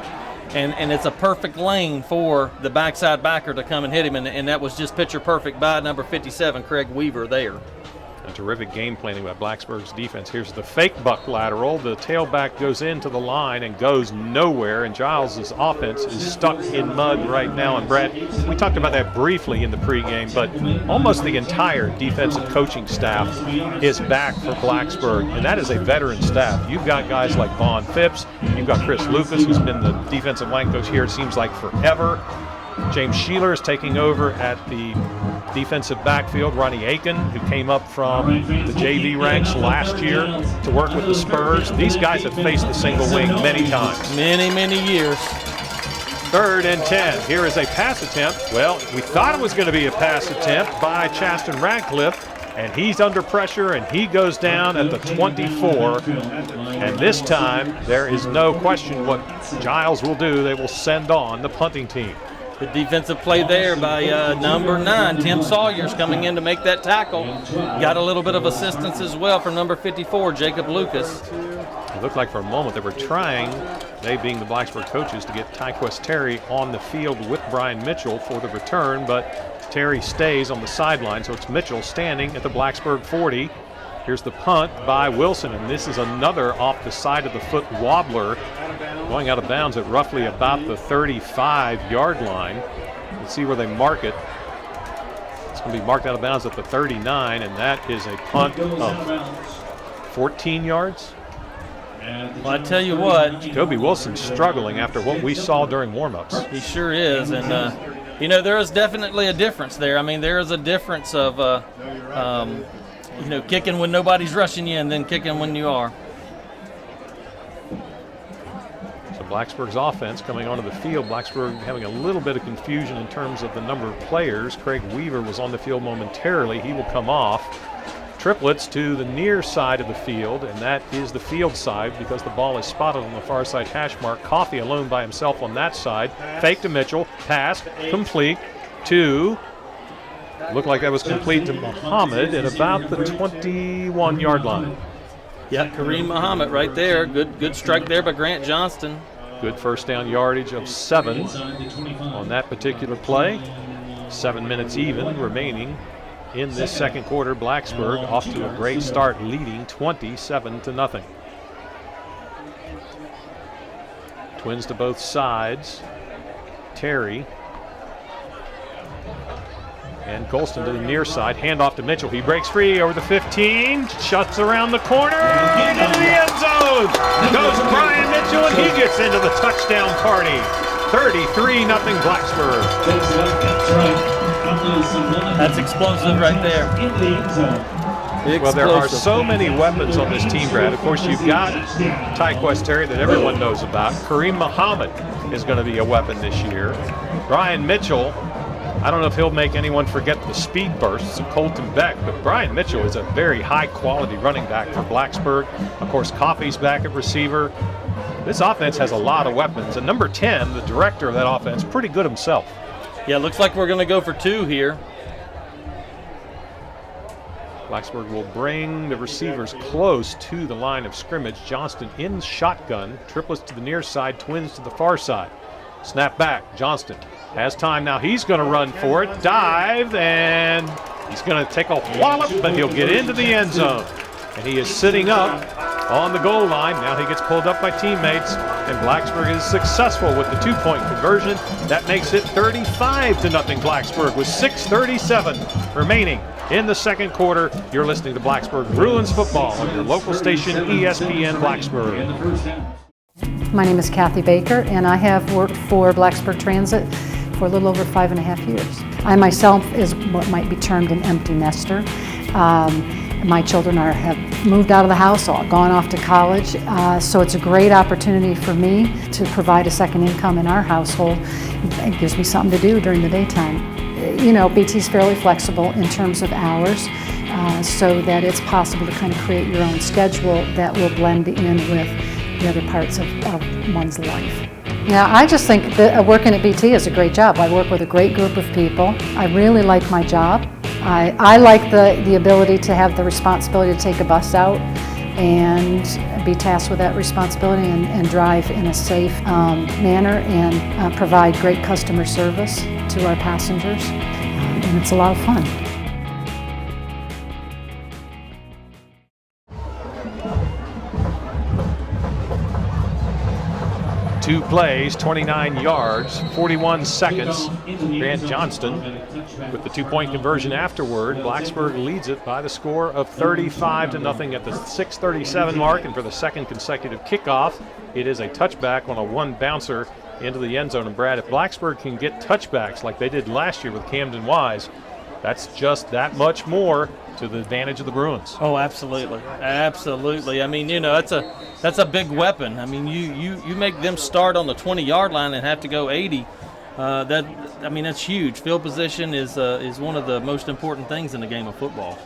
and it's a perfect lane for the backside backer to come and hit him, and that was just picture perfect by number 57, Craig Weaver there. A terrific game planning by Blacksburg's defense. Here's the fake buck lateral. The tailback goes into the line and goes nowhere, and Giles' offense is stuck in mud right now. And Brad, we talked about that briefly in the pregame, but almost the entire defensive coaching staff is back for Blacksburg, and that is a veteran staff. You've got guys like Vaughn Phipps, you've got Chris Lucas, who's been the defensive line coach here, it seems like forever. James Sheeler is taking over at the defensive backfield. Ronnie Aiken, who came up from the JV ranks last year to work with the Spurs. These guys have faced the single wing many times. Many years. 3rd and 10. Here is a pass attempt. Well, we thought it was going to be a pass attempt by Chaston Radcliffe, and he's under pressure, and he goes down at the 24. And this time, there is no question what Giles will do. They will send on the punting team. The defensive play there by number 9, Tim Sawyers, coming in to make that tackle. Got a little bit of assistance as well from number 54, Jacob Lucas. It looked like for a moment they were trying, they being the Blacksburg coaches, to get Tyquest Terry on the field with Brian Mitchell for the return, but Terry stays on the sideline, so it's Mitchell standing at the Blacksburg 40. Here's the punt by Wilson, and this is another off the side of the foot wobbler, going out of bounds at roughly about the 35-yard line. Let's see where they mark it. It's going to be marked out of bounds at the 39, and that is a punt of 14 yards. Well, I tell you what, Jacoby Wilson's struggling after what we saw during warm-ups. he sure is, and you know, there is definitely a difference there. I mean, there is a difference of you know, kicking when nobody's rushing you and then kicking when you are. So Blacksburg's offense coming onto the field. Blacksburg having a little bit of confusion in terms of the number of players. Craig Weaver was on the field momentarily. He will come off. Triplets to the near side of the field, and that is the field side because the ball is spotted on the far side hash mark. Coffey alone by himself on that side. Fake to Mitchell. Pass complete to Looked like that was complete to Muhammad at about the 21-yard line. Yeah, Kareem Muhammad right there. Good strike there by Grant Johnston. Good first down yardage of 7 on that particular play. 7 minutes even remaining in this second quarter. Blacksburg off to a great start, leading 27-0. Twins to both sides. Terry and Golston to the near side. Handoff to Mitchell. He breaks free over the 15. Shuts around the corner. And into the end zone goes Brian Mitchell, and he gets into the touchdown party. 33-0 Blacksburg. That's explosive right there. Well, there are so many weapons on this team, Brad. Of course, you've got Tyquest Terry that everyone knows about. Kareem Muhammad is going to be a weapon this year. Brian Mitchell, I don't know if he'll make anyone forget the speed bursts of Colton Beck, but Brian Mitchell is a very high-quality running back for Blacksburg. Of course, Coffey's back at receiver. This offense has a lot of weapons, and number 10, the director of that offense, pretty good himself. Yeah, looks like we're going to go for 2 here. Blacksburg will bring the receivers close to the line of scrimmage. Johnston in shotgun, triplets to the near side, twins to the far side. Snap back, Johnston has time now. He's going to run for it, dive, and he's going to take a wallop, but he'll get into the end zone. And he is sitting up on the goal line. Now he gets pulled up by teammates, and Blacksburg is successful with the 2-point conversion. That makes it 35-0 Blacksburg with 6:37 remaining in the second quarter. You're listening to Blacksburg Bruins football on your local station, ESPN Blacksburg. My name is Kathy Baker, and I have worked for Blacksburg Transit for a little over 5.5 years. I myself is what might be termed an empty nester. My children have moved out of the house, or gone off to college, so it's a great opportunity for me to provide a second income in our household. It gives me something to do during the daytime. You know, BT is fairly flexible in terms of hours, so that it's possible to kind of create your own schedule that will blend in with the other parts of one's life. Now, I just think that working at BT is a great job. I work with a great group of people. I really like my job. I like the ability to have the responsibility to take a bus out and be tasked with that responsibility and drive in a safe manner and provide great customer service to our passengers. And it's a lot of fun. Two plays, 29 yards, 41 seconds. Grant Johnston with the 2-point conversion afterward. Blacksburg leads it by the score of 35-0 at the 6:37 mark, and for the second consecutive kickoff, it is a touchback on a 1-bouncer into the end zone. And Brad, if Blacksburg can get touchbacks like they did last year with Camden Wise, that's just that much more to the advantage of the Bruins. Oh, absolutely, absolutely. I mean, you know, that's a big weapon. I mean, you make them start on the 20-yard line and have to go 80. That's huge. Field position is one of the most important things in the game of football.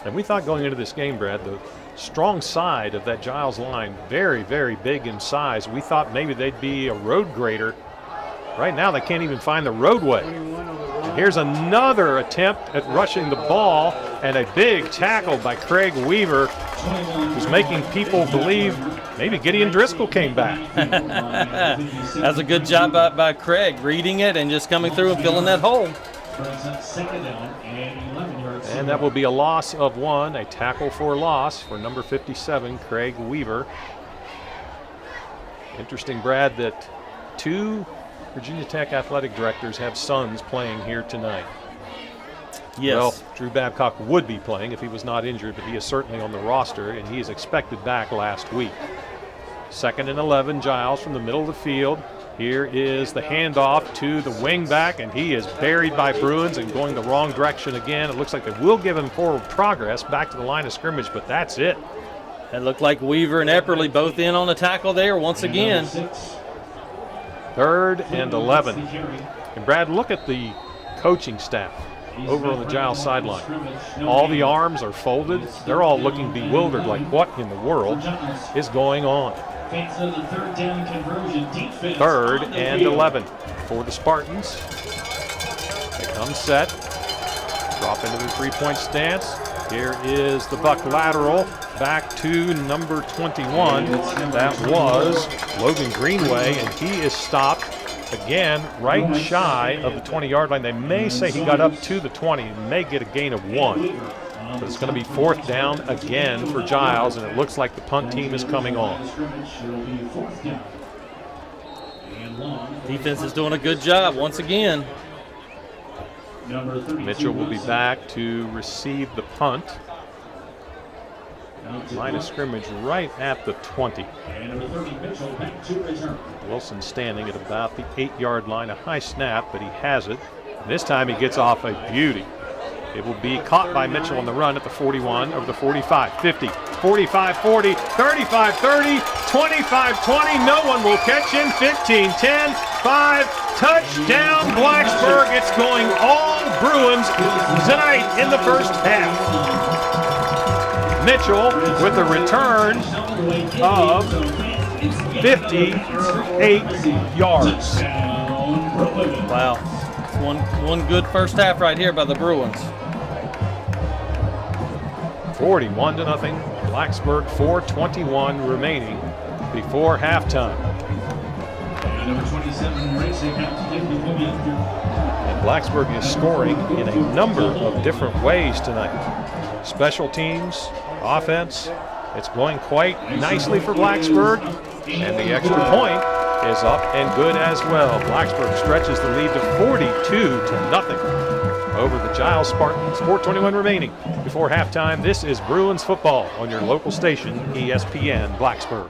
And we thought going into this game, Brad, the strong side of that Giles line, very, very big in size. We thought maybe they'd be a road grader. Right now, they can't even find the roadway. And here's another attempt at rushing the ball, and a big tackle by Craig Weaver, who's making people believe maybe Gideon Driscoll came back. That's a good job by Craig, reading it and just coming through and filling that hole. And that will be a loss of 1, a tackle for loss for number 57, Craig Weaver. Interesting, Brad, that 2 Virginia Tech athletic directors have sons playing here tonight. Yes. Well, Drew Babcock would be playing if he was not injured, but he is certainly on the roster, and he is expected back last week. 2nd and 11, Giles from the middle of the field. Here is the handoff to the wingback, and he is buried by Bruins and going the wrong direction again. It looks like they will give him forward progress back to the line of scrimmage, but that's it. It looked like Weaver and Epperly both in on the tackle there once again. 3rd and 11. And Brad, look at the coaching staff over on the Giles sideline. All the arms are folded. They're all looking bewildered, like what in the world is going on? 3rd and 11 for the Spartans. They come set. Drop into the three-point stance. Here is the buck lateral back to number 21. That was Logan Greenway, and he is stopped again right shy of the 20-yard line. They may say he got up to the 20, may get a gain of 1. But it's going to be 4th down again for Giles, and it looks like the punt team is coming on. Defense is doing a good job once again. Mitchell will be back to receive the punt. Line of scrimmage right at the 20. Wilson standing at about the 8-yard line. A high snap, but he has it. And this time he gets off a beauty. It will be caught by Mitchell on the run at the 41, over the 45, 50, 45, 40, 35, 30, 25, 20. No one will catch him. 15, 10, 5. Touchdown Blacksburg. It's going all Bruins tonight in the first half. Mitchell with a return of 58 yards. Wow. One good first half right here by the Bruins. 41-0. Blacksburg 4:21 remaining before halftime. And Blacksburg is scoring in a number of different ways tonight. Special teams, offense, it's going quite nicely for Blacksburg, and the extra point is up and good as well. Blacksburg stretches the lead to 42-0 over the Giles Spartans. 4:21 remaining before halftime. This is Bruins football on your local station, ESPN Blacksburg.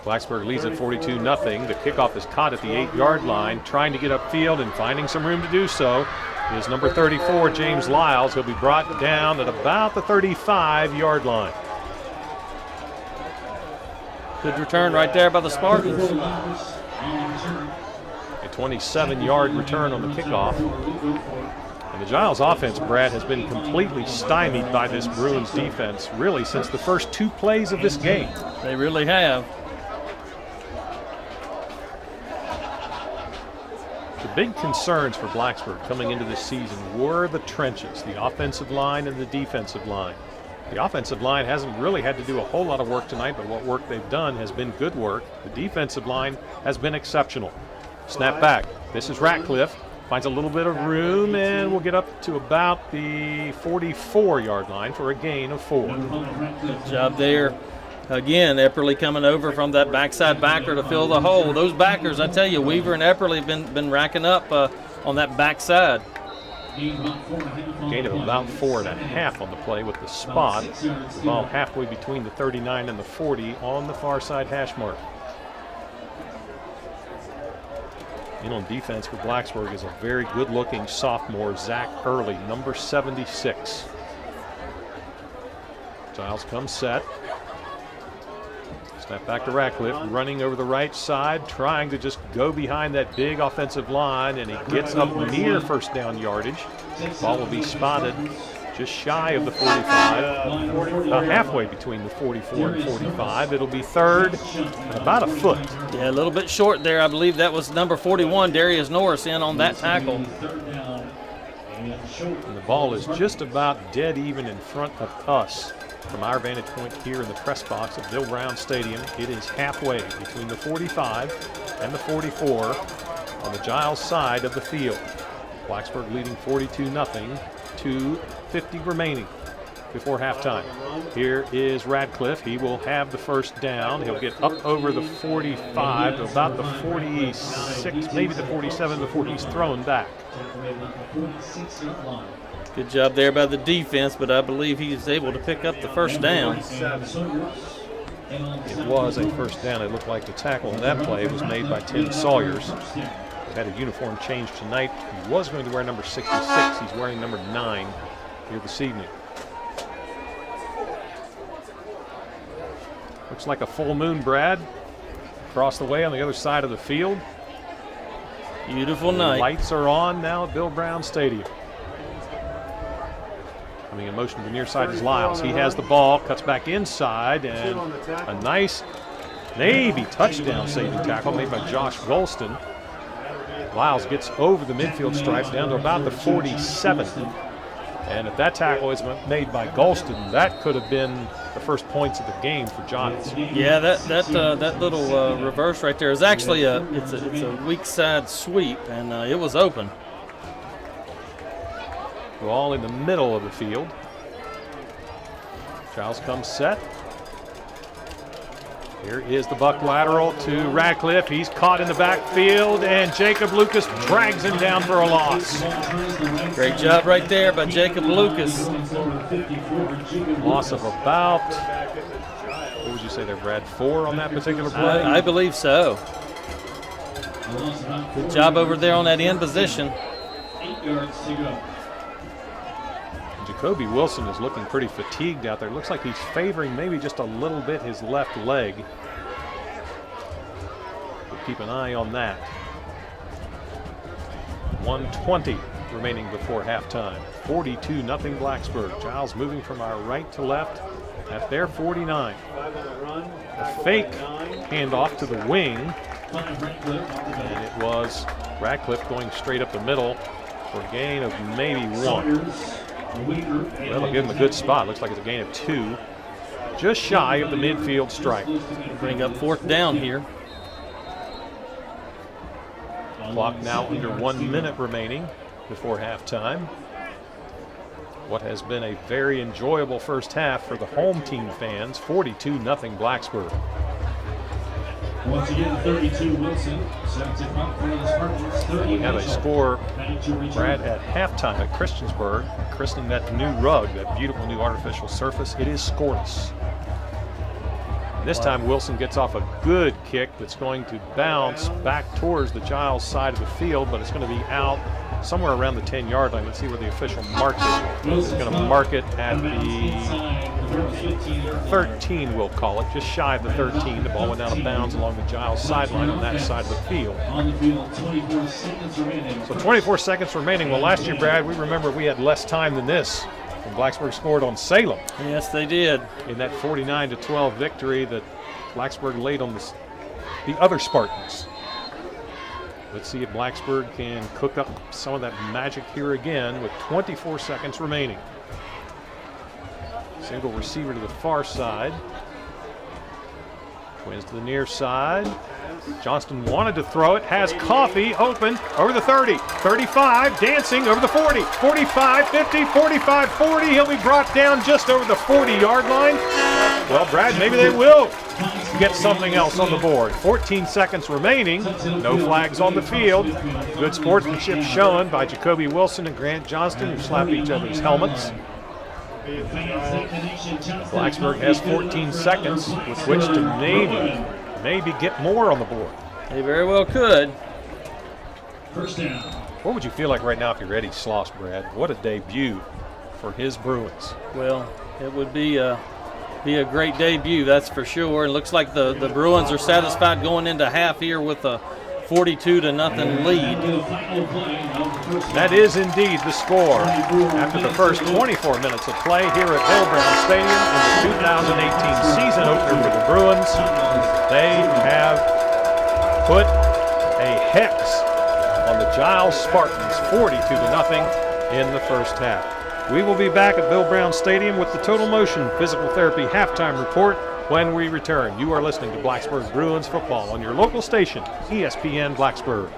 Blacksburg leads at 42-0. The kickoff is caught at the 8-yard line. Trying to get upfield and finding some room to do so is number 34, James Giles. He'll be brought down at about the 35-yard line. Good return right there by the Spartans. A 27-yard return on the kickoff. And the Giles offense, Brad, has been completely stymied by this Bruins defense really since the first 2 plays of this game. They really have. The big concerns for Blacksburg coming into this season were the trenches, the offensive line and the defensive line. The offensive line hasn't really had to do a whole lot of work tonight, but what work they've done has been good work. The defensive line has been exceptional. Snap back. This is Ratcliffe. Finds a little bit of room and will get up to about the 44-yard line for a gain of 4. Good job there. Again, Epperly coming over from that backside backer to fill the hole. Those backers, I tell you, Weaver and Epperly have been racking up on that backside. Gain of about 4.5 on the play with the spot. The ball halfway between the 39 and the 40 on the far side hash mark. In on defense for Blacksburg is a very good-looking sophomore, Zach Early, number 76. Giles comes set. Snap back to Ratcliffe, running over the right side, trying to just go behind that big offensive line, and he gets up near first down yardage. Ball will be spotted just shy of the 45, about halfway between the 44 and 45. It'll be third and about a foot. Yeah, a little bit short there. I believe that was number 41, Darius Norris, in on that tackle. And the ball is just about dead even in front of us. From our vantage point here in the press box at Bill Brown Stadium, it is halfway between the 45 and the 44 on the Giles side of the field. Blacksburg leading 42-0, 2:50 remaining before halftime. Here is Radcliffe. He will have the first down. He'll get up over the 45 to about the 46, maybe the 47 before he's thrown back. Good job there by the defense, but I believe he's able to pick up the first down. It was a first down. It looked like the tackle on that play was made by Tim Sawyers. Had a uniform change tonight. He was going to wear number 66. He's wearing number 9 here this evening. Looks like a full moon, Brad. Across the way on the other side of the field. Beautiful night. Lights are on now at Bill Brown Stadium. Coming in motion to the near side is Giles. He has the ball, cuts back inside, and a nice, maybe touchdown saving tackle made by Josh Golston. Giles gets over the midfield stripe down to about the 47. And if that tackle is made by Golston, that could have been the first points of the game for Giles. Yeah, that little reverse right there is actually it's a weak side sweep, and it was open. Ball in the middle of the field. Giles comes set. Here is the buck lateral to Radcliffe. He's caught in the backfield, and Jacob Lucas drags him down for a loss. Great job right there by Jacob Lucas. Loss of about, what would you say there, Brad? 4 on that particular play? I believe so. Good job over there on that end position. 8 yards to go. Jacoby Wilson is looking pretty fatigued out there. Looks like he's favoring maybe just a little bit his left leg. We'll keep an eye on that. 1:20 remaining before halftime. 42-0 Blacksburg. Giles moving from our right to left at their 49. A fake handoff to the wing. And it was Radcliffe going straight up the middle for a gain of maybe 1. That'll give him a good spot. Looks like it's a gain of 2. Just shy of the midfield stripe. Bring up 4th down here. Clock now under 1 minute remaining before halftime. What has been a very enjoyable first half for the home team fans. 42-0 Blacksburg. Once again, 32 Wilson. Sets it up for the Spartans. We have a score, Brad, at halftime at Christiansburg, christening that new rug, that beautiful new artificial surface. It is scoreless. And this time Wilson gets off a good kick that's going to bounce back towards the Giles side of the field, but it's going to be out somewhere around the 10-yard line. Let's see where the official marks it. He's going to mark it at the 13, we'll call it, just shy of the 13. The ball went out of bounds along the Giles sideline on that side of the field. On the field, 24 seconds remaining. So 24 seconds remaining. Well, last year, Brad, we remember we had less time than this when Blacksburg scored on Salem. Yes, they did. In that 49-12 victory that Blacksburg laid on the other Spartans. Let's see if Blacksburg can cook up some of that magic here again with 24 seconds remaining. Single receiver to the far side. Twins to the near side. Johnston wanted to throw it, has Coffee open over the 30, 35, dancing over the 40, 45, 50, 45, 40. He'll be brought down just over the 40-yard line. Well, Brad, maybe they will get something else on the board. 14 seconds remaining. No flags on the field. Good sportsmanship shown by Jacoby Wilson and Grant Johnston, who slapped each other's helmets. Blacksburg has 14 seconds with which to maybe get more on the board. They very well could. First down. What would you feel like right now if you're Eddie Sloss, Brad? What a debut for his Bruins. Well, it would be a great debut, that's for sure. It looks like the Bruins are satisfied going into half here with a 42-0 lead. That is indeed the score after the first 24 minutes of play here at Bill Brown Stadium in the 2018 season opener for the Bruins. They have put a hex on the Giles Spartans, 42-0 in the first half. We will be back at Bill Brown Stadium with the Total Motion Physical Therapy halftime report when we return. You are listening to Blacksburg Bruins football on your local station, ESPN Blacksburg.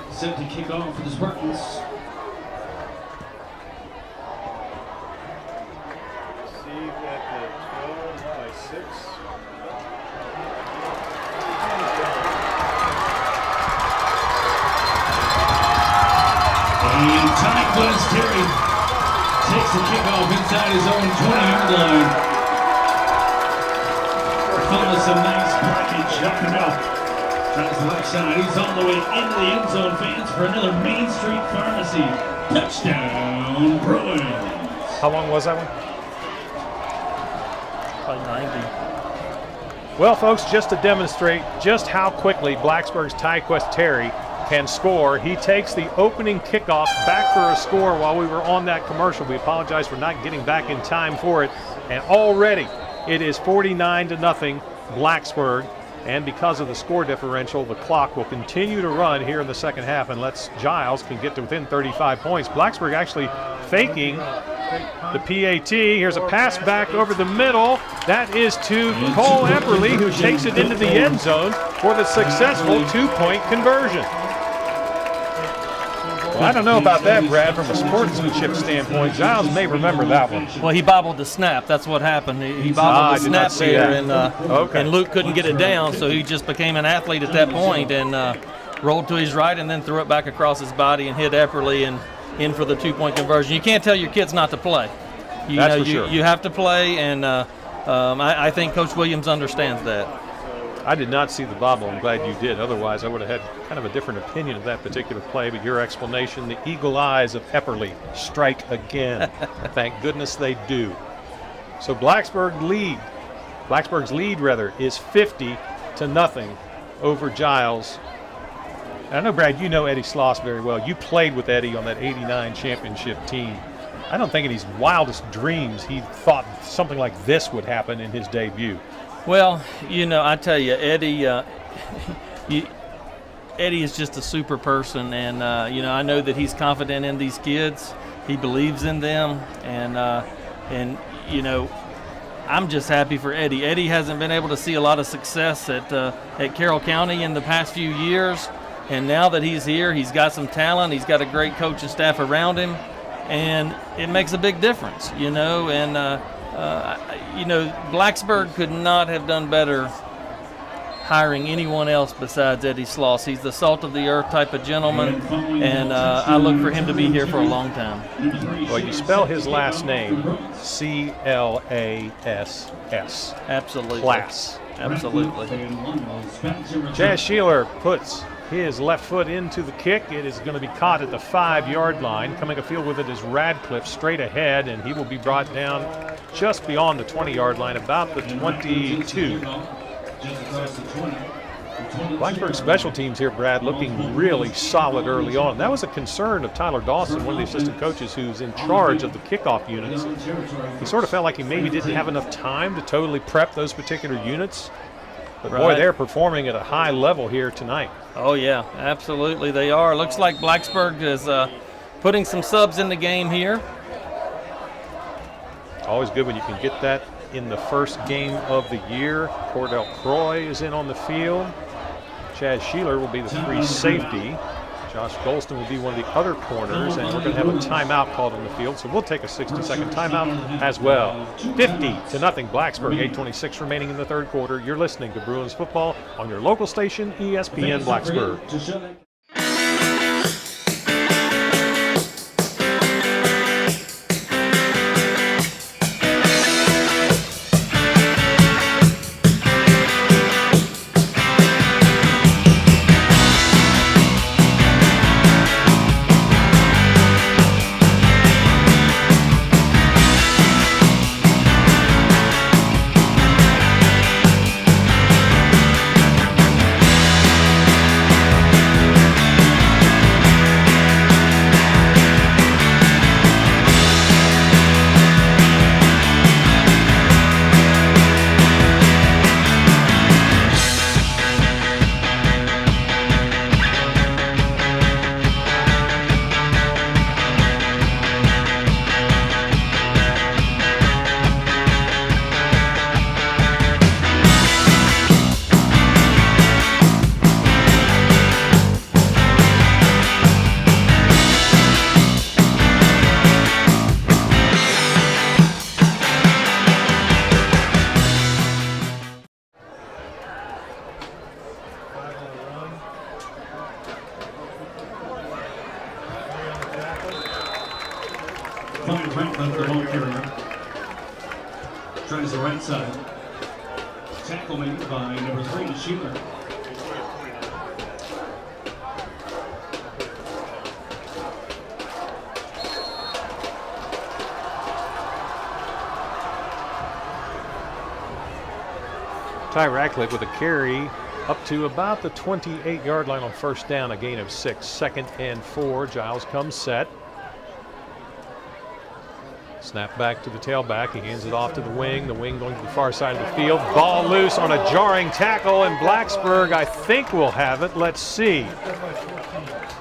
Set to kick off for the Spartans. Received at the 12 by 6. And time goes Terry. Takes the kickoff inside his own 20-yard line. Follows some nice package up and up. Tries the left side. He's all the way into the end zone. Fans for another Main Street Pharmacy touchdown, Bruins. How long was that one? Probably 90. Well, folks, just to demonstrate just how quickly Blacksburg's Tyquest Terry can score, he takes the opening kickoff back for a score while we were on that commercial. We apologize for not getting back in time for it. And already it is 49-0 Blacksburg. And because of the score differential, the clock will continue to run here in the second half unless Giles can get to within 35 points. Blacksburg actually faking the PAT. Here's a pass back over the middle. That is to Cole Epperly, who takes it into the end zone for the successful two-point conversion. Well, I don't know about that, Brad, from a sportsmanship standpoint. Giles may remember that one. Well, he bobbled the snap. That's what happened. He bobbled the snap there, and Luke couldn't get it down, so he just became an athlete at that point and rolled to his right and then threw it back across his body and hit Epperly and in for the two-point conversion. You can't tell your kids not to play. You have to play, and I think Coach Williams understands that. I did not see the bobble. I'm glad you did. Otherwise, I would have had kind of a different opinion of that particular play. But your explanation, the eagle eyes of Epperly strike again. Thank goodness they do. So Blacksburg's lead is 50-0 over Giles. And I know, Brad, you know Eddie Sloss very well. You played with Eddie on that '89 championship team. I don't think in his wildest dreams he thought something like this would happen in his debut. Well, I tell you, Eddie is just a super person, and I know that he's confident in these kids. He believes in them, and I'm just happy for Eddie. Eddie hasn't been able to see a lot of success at Carroll County in the past few years, and now that he's here, he's got some talent. He's got a great coaching staff around him, and it makes a big difference, Blacksburg could not have done better hiring anyone else besides Eddie Sloss. He's the salt of the earth type of gentleman, and I look for him to be here for a long time. Well, you spell his last name C-L-A-S-S. Absolutely. Class. Absolutely. Chaz Sheeler puts his left foot into the kick. It is going to be caught at the 5-yard line. Coming afield with it is Radcliffe straight ahead, and he will be brought down just beyond the 20-yard line, about the 22. Blacksburg special teams here, Brad, looking really solid early on. That was a concern of Tyler Dawson, one of the assistant coaches who's in charge of the kickoff units. He sort of felt like he maybe didn't have enough time to totally prep those particular units. But boy, they're performing at a high level here tonight. Oh, yeah, absolutely they are. Looks like Blacksburg is putting some subs in the game here. Always good when you can get that in the first game of the year. Cordell Croy is in on the field. Chaz Sheeler will be the free safety. Josh Golston will be one of the other corners, and we're going to have a timeout called on the field, so we'll take a 60-second timeout as well. 50-0 Blacksburg, 8:26 remaining in the third quarter. You're listening to Bruins football on your local station, ESPN Blacksburg. Tries the right side. Tackle made by number 3, Sheeler. Ty Radcliffe with a carry up to about the 28-yard line on first down, a gain of 6. 2nd and 4. Giles comes set. Snap back to the tailback. He hands it off to the wing. The wing going to the far side of the field. Ball loose on a jarring tackle, and Blacksburg, I think, will have it. Let's see.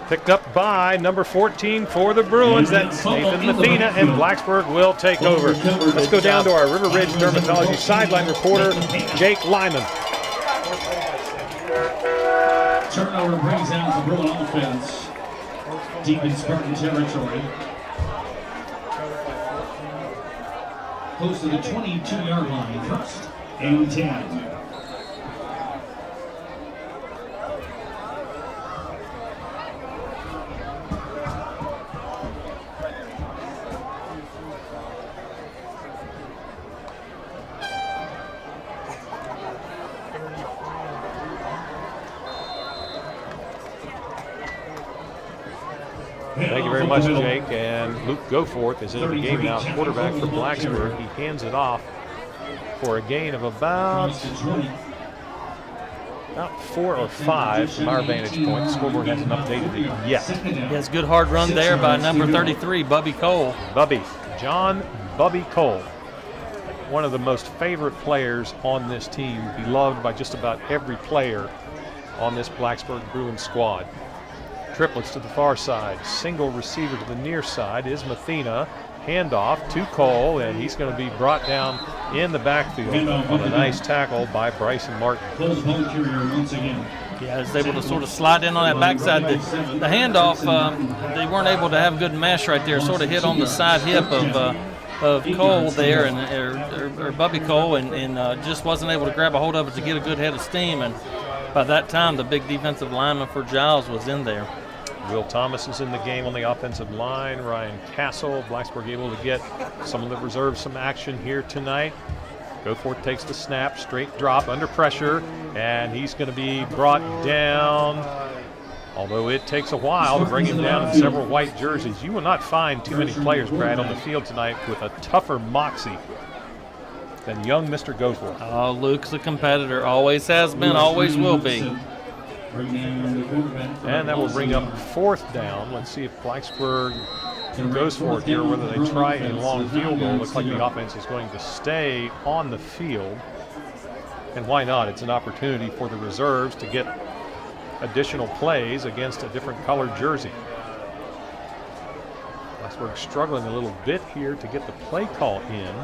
Picked up by number 14 for the Bruins. That's Nathan Mathena, and Blacksburg will take over. Let's go down to our River Ridge Dermatology sideline reporter, Jake Lyman. Turnover brings out the Bruin offense deep in Spartan territory. Close to the 22-yard line. 1st and 10. Thank you very much, Jake. And Luke Goforth is into the game now, quarterback for Blacksburg. He hands it off for a gain of about 4 or 5 from our vantage point. The scoreboard hasn't updated it yet. He has a good hard run there by number 33, Bubby Cole. John Bubby Cole. One of the most favorite players on this team, beloved by just about every player on this Blacksburg Bruins squad. Triplets to the far side. Single receiver to the near side is Mathena. Handoff to Cole, and he's going to be brought down in the backfield on a nice tackle by Bryson Martin. Yeah, is able to sort of slide in on that backside. The handoff, they weren't able to have good mesh right there. Sort of hit on the side hip Cole there, or Bubby Cole, and just wasn't able to grab a hold of it to get a good head of steam. And by that time, the big defensive lineman for Giles was in there. Will Thomas is in the game on the offensive line. Ryan Castle, Blacksburg able to get some of the reserves some action here tonight. Goforth takes the snap, straight drop under pressure, and he's going to be brought down. Although it takes a while to bring him down in several white jerseys. You will not find too many players, Brad, on the field tonight with a tougher moxie than young Mr. Goforth. Oh, Luke's a competitor. Always has been, always will be. And that will bring up 4th down. Let's see if Blacksburg goes for it here, whether they try a long field goal. Looks like the offense is going to stay on the field. And why not? It's an opportunity for the reserves to get additional plays against a different colored jersey. Blacksburg struggling a little bit here to get the play call in.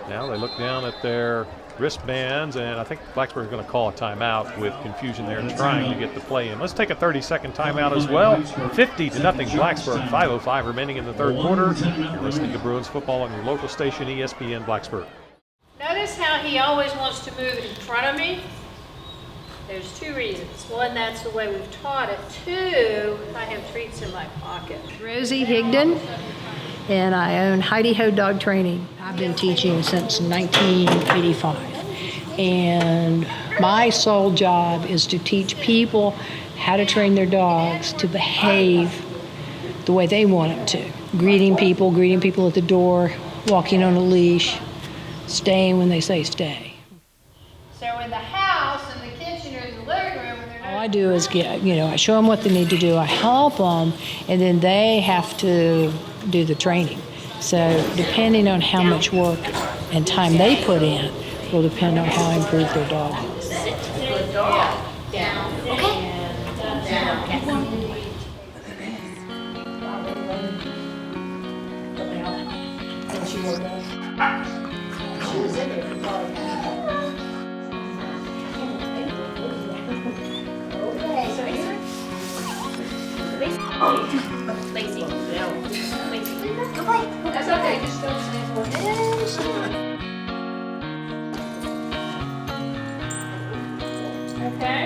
Now they look down at their wristbands, and I think Blacksburg is going to call a timeout with confusion there, trying to get the play in. Let's take a 30-second timeout as well. 50-0 Blacksburg, 5:05 remaining in the third quarter. You're listening to Bruins football on your local station, ESPN Blacksburg. Notice how he always wants to move in front of me. There's 2 reasons. One, that's the way we've taught it. 2, I have treats in my pocket. Rosie Higdon, and I own Heidi Ho Dog Training. I've been teaching since 1985, and my sole job is to teach people how to train their dogs to behave the way they want them to. Greeting people at the door, walking on a leash, staying when they say stay. So in the house, in the kitchen, or in the living room, when they're not... All I do is I show them what they need to do, I help them, and then they have to do the training. So depending on how much work and time they put in will depend on how improved their dog is. Good dog. Down. Okay. Down. She was in there for probably okay, so here. Lazy. Lazy. That's okay, just don't stand for it. Okay.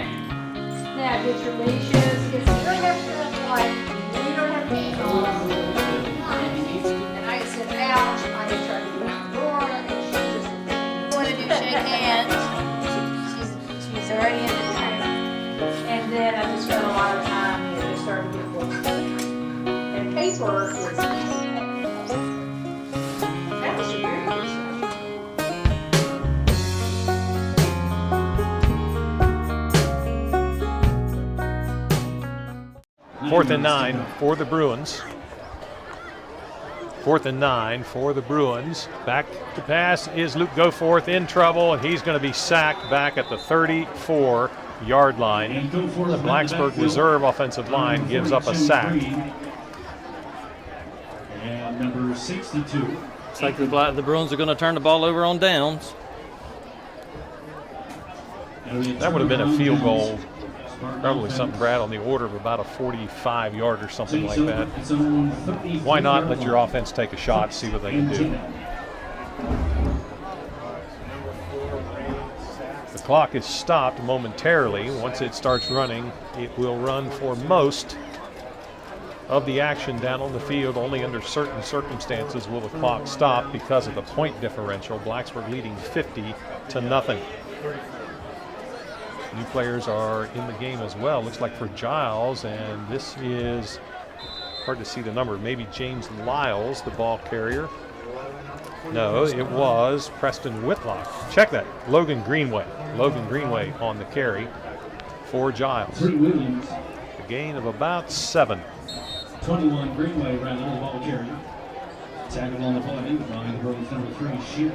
Now get your leashes. You don't have to like, you don't have to eat all of them. And I said, ouch, I had tried to do it before, and she just wanted to shake hands. She's already in the training. And then I just spent a lot of time, starting to get books. And paperwork was easy. That was a very good stuff. 4th and 9 for the Bruins. 4th and 9 for the Bruins. Back to pass is Luke Goforth, in trouble, and he's going to be sacked back at the 34-yard line. The Blacksburg reserve offensive line gives up a sack. And number 62. Looks like the Bruins are going to turn the ball over on downs. That would have been a field goal. Probably something, Brad, on the order of about a 45-yard or something like that. Why not let your offense take a shot, see what they can do? The clock is stopped momentarily. Once it starts running, it will run for most of the action down on the field. Only under certain circumstances will the clock stop because of the point differential. Blacksburg leading 50-0. New players are in the game as well. Looks like for Giles, and this is hard to see the number. Maybe James Lyles, the ball carrier. No, it was Preston Whitlock. Check that. Logan Greenway. Logan Greenway on the carry for Giles. A gain of about 7. 21 Greenway ran the ball carrier. Tackle on the play by the Bruins number 3, Shear.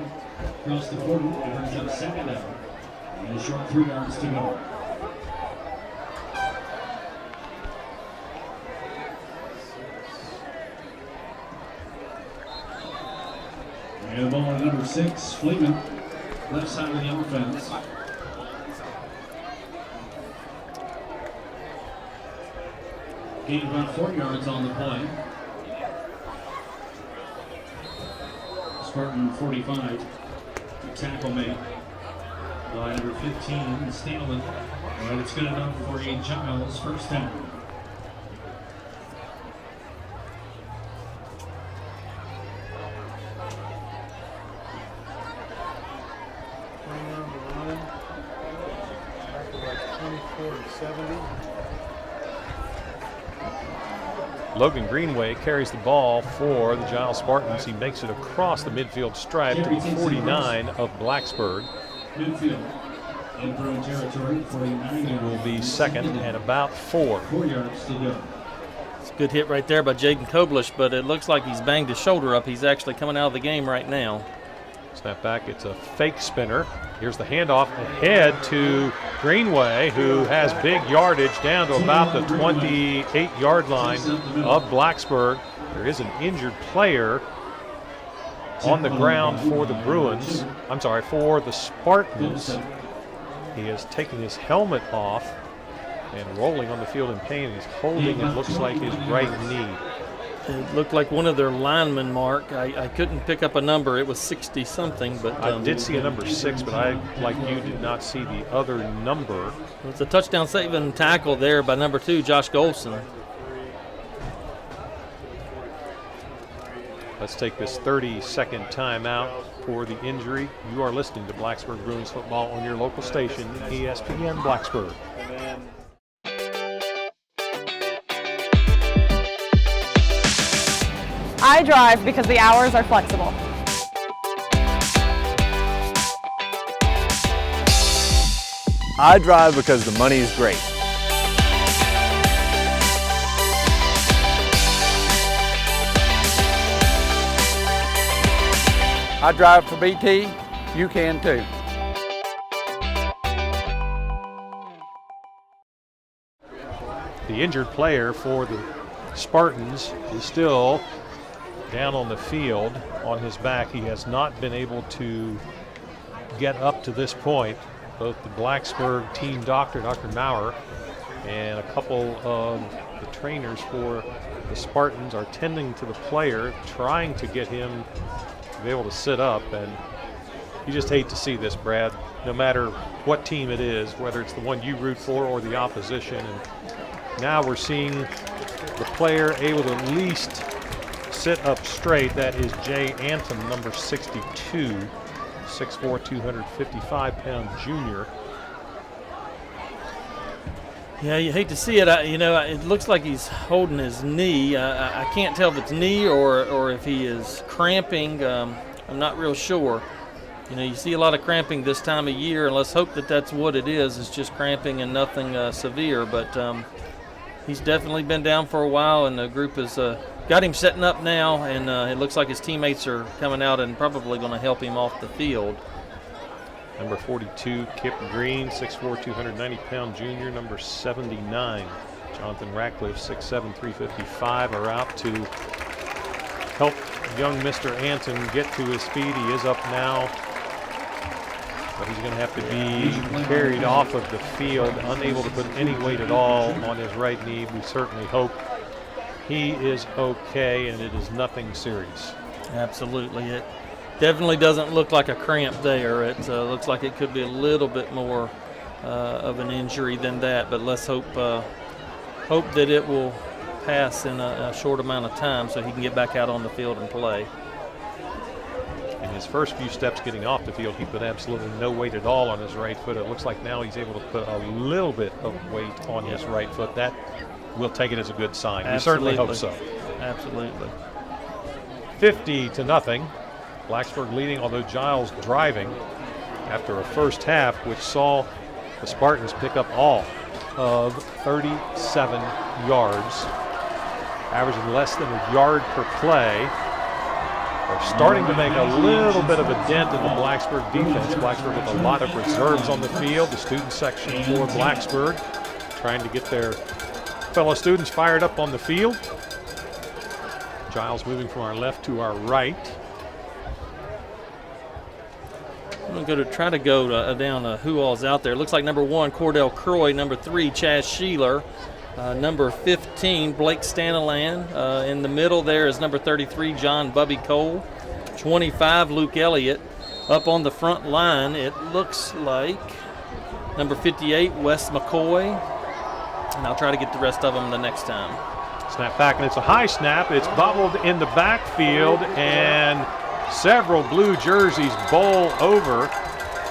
Across the 40, it brings up 2nd down. And a short 3 yards to go. And the ball at number 6, Fleeman, left side of the offense. Gained about 4 yards on the play. Spartan 45. Tackle made by number 15, Stanley. All right, it's good enough for a Giles first down. Logan Greenway carries the ball for the Giles Spartans. He makes it across the midfield stripe to the 49 of Blacksburg. Midfield in Bruin territory, 49. It will be second and about 4. 4 yards to go. It's a good hit right there by Jaden Koblish, but it looks like he's banged his shoulder up. He's actually coming out of the game right now. Snap back, it's a fake spinner. Here's the handoff ahead to Greenway, who has big yardage down to about the 28-yard line of Blacksburg. There is an injured player on the ground for the Bruins. I'm sorry, for the Spartans. He has taken his helmet off and rolling on the field in pain. He's holding, it looks like, his right knee. It looked like one of their linemen, Mark. I couldn't pick up a number. It was 60-something. But I did see a number 6, but I, like you, did not see the other number. It's a touchdown saving tackle there by number 2, Josh Golson. Let's take this 30-second timeout for the injury. You are listening to Blacksburg Bruins football on your local station, ESPN Blacksburg. I drive because the hours are flexible. I drive because the money is great. I drive for BT, you can too. The injured player for the Spartans is still down on the field on his back. He has not been able to get up to this point. Both the Blacksburg team doctor, Dr. Maurer, and a couple of the trainers for the Spartans are tending to the player, trying to get him to be able to sit up. And you just hate to see this, Brad, no matter what team it is, whether it's the one you root for or the opposition. And now we're seeing the player able to at least sit up straight. That is Jay Antom, number 62, 6'4", 255-pound junior. Yeah, you hate to see it. It looks like he's holding his knee. I can't tell if it's knee or if he is cramping. I'm not real sure. You see a lot of cramping this time of year, and let's hope that that's what it is. It's just cramping and nothing severe. But he's definitely been down for a while, and the group has got him setting up now, and it looks like his teammates are coming out and probably going to help him off the field. Number 42, Kip Green, 6'4", 290-pound junior. Number 79, Jonathan Ratcliffe, 6'7", 355, are out to help young Mr. Anton get to his feet. He is up now, but he's going to have to be carried off of the field, unable to put any weight at all on his right knee. We certainly hope he is okay and it is nothing serious. Absolutely. It definitely doesn't look like a cramp there. It looks like it could be a little bit more of an injury than that, but let's hope that it will pass in a short amount of time so he can get back out on the field and play. In his first few steps getting off the field, he put absolutely no weight at all on his right foot. It looks like now he's able to put a little bit of weight on his right foot. That we'll take it as a good sign. Absolutely. We certainly hope so. Absolutely. 50-0. Blacksburg leading, although Giles driving after a first half, which saw the Spartans pick up all of 37 yards, averaging less than a yard per play. They're starting to make a little bit of a dent in the Blacksburg defense. Blacksburg with a lot of reserves on the field. The student section for Blacksburg trying to get their fellow students fired up on the field. Giles moving from our left to our right. I'm going to try to go down who all's out there. It looks like number 1, Cordell Croy, number 3, Chaz Sheeler, number 15, Blake Staniland. In the middle there is number 33, John Bubby Cole. 25, Luke Elliott. Up on the front line, it looks like number 58, Wes McCoy. And I'll try to get the rest of them the next time. Snap back, and it's a high snap. It's bobbled in the backfield, and several blue jerseys bowl over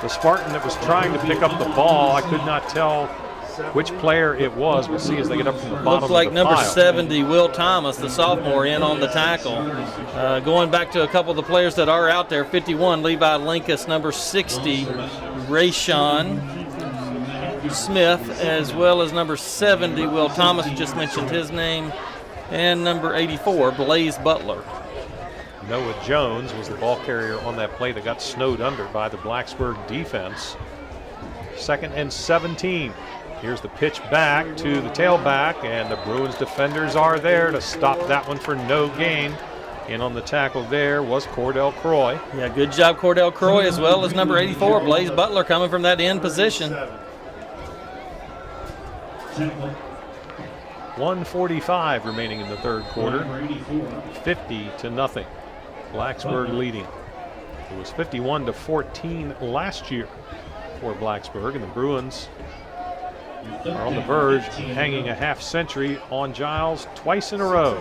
the Spartan that was trying to pick up the ball. I could not tell which player it was. We'll see as they get up from the bottom. Looks like of the number pile. 70, Will Thomas, the sophomore, in on the tackle. Going back to a couple of the players that are out there, 51, Levi Linkus, number 60, Rayshawn Smith, as well as number 70, Will Thomas, just mentioned his name, and number 84, Blaze Butler. Noah Jones was the ball carrier on that play that got snowed under by the Blacksburg defense. 2nd and 17. Here's the pitch back to the tailback, and the Bruins defenders are there to stop that one for no gain. In on the tackle there was Cordell Croy. Yeah, good job, Cordell Croy, as well as number 84, Blaze Butler, coming from that end position. 1:45 remaining in the third quarter. 50-0. Blacksburg leading. It was 51-14 last year for Blacksburg, and the Bruins are on the verge of hanging a half century on Giles twice in a row.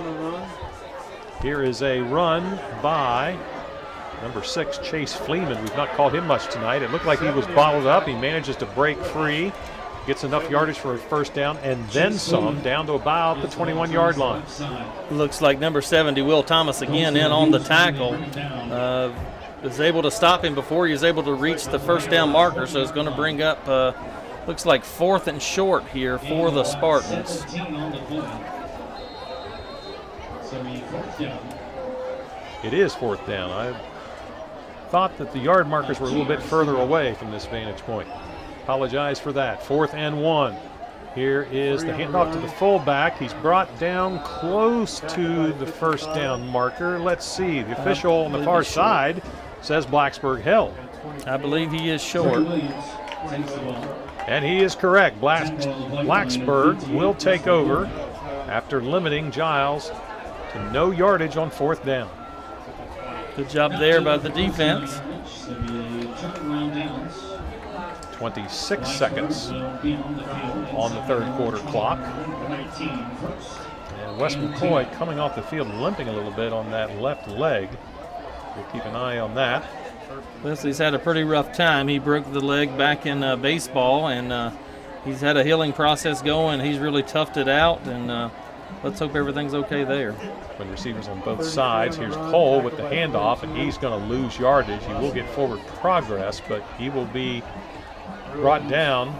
Here is a run by number 6, Chase Fleeman. We've not called him much tonight. It looked like he was bottled up. He manages to break free, gets enough yardage for a first down, and then some, down to about the 21-yard line. Looks like number 70, Will Thomas, again in on the tackle. Was able to stop him before he was able to reach the first down marker, so it's going to bring up, looks like 4th and short here for the Spartans. It is 4th down. I thought that the yard markers were a little bit further away from this vantage point. Apologize for that. 4th and 1. Here is the handoff to the fullback. He's brought down close to the first down marker. Let's see. The official on the far side says Blacksburg held. I believe he is short. And he is correct. Blacksburg will take over after limiting Giles to no yardage on 4th down. Good job there by the defense. 26 seconds on the third quarter clock. And Wes McCoy coming off the field limping a little bit on that left leg. We'll keep an eye on that. Leslie's had a pretty rough time. He broke the leg back in baseball, and he's had a healing process going. He's really toughed it out, and let's hope everything's okay there. When receivers on both sides, here's Cole with the handoff, and he's going to lose yardage. He will get forward progress, but he will be brought down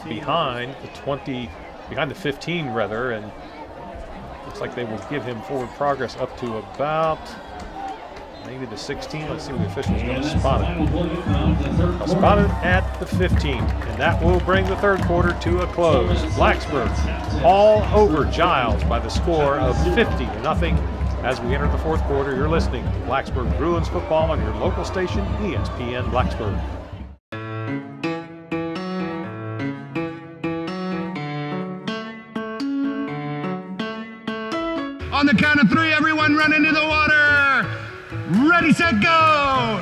behind the 15 rather, and looks like they will give him forward progress up to about maybe the 16. Let's see what the official's going to spot it. I'll spot it at the 15, and that will bring the third quarter to a close. Blacksburg all over Giles by the score of 50-0 as we enter the fourth quarter. You're listening to Blacksburg Bruins football on your local station, ESPN Blacksburg. On the count of 3, everyone run into the water. Ready, set, go.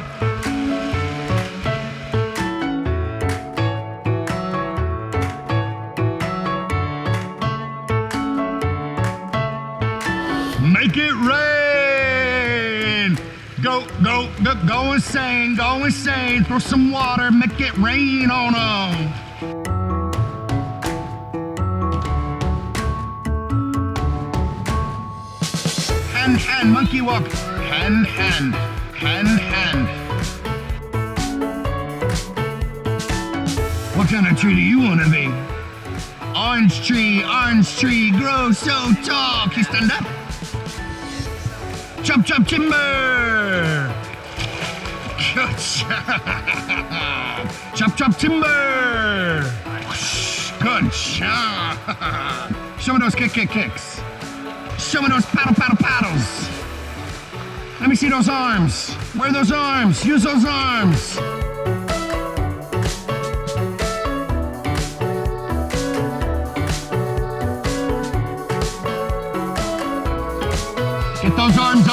Make it rain. Go, go, go, go insane, go insane. Throw some water, make it rain on them. Hand, hand, monkey walk. Hand, hand, hand, hand. What kind of tree do you want to be? Orange tree, grow so tall. Can you stand up? Chop, chop, timber. Good job. Chop, chop, timber. Good job. Show me those kicks. Show me those paddles. Let me see those arms. Where are those arms? Use those arms.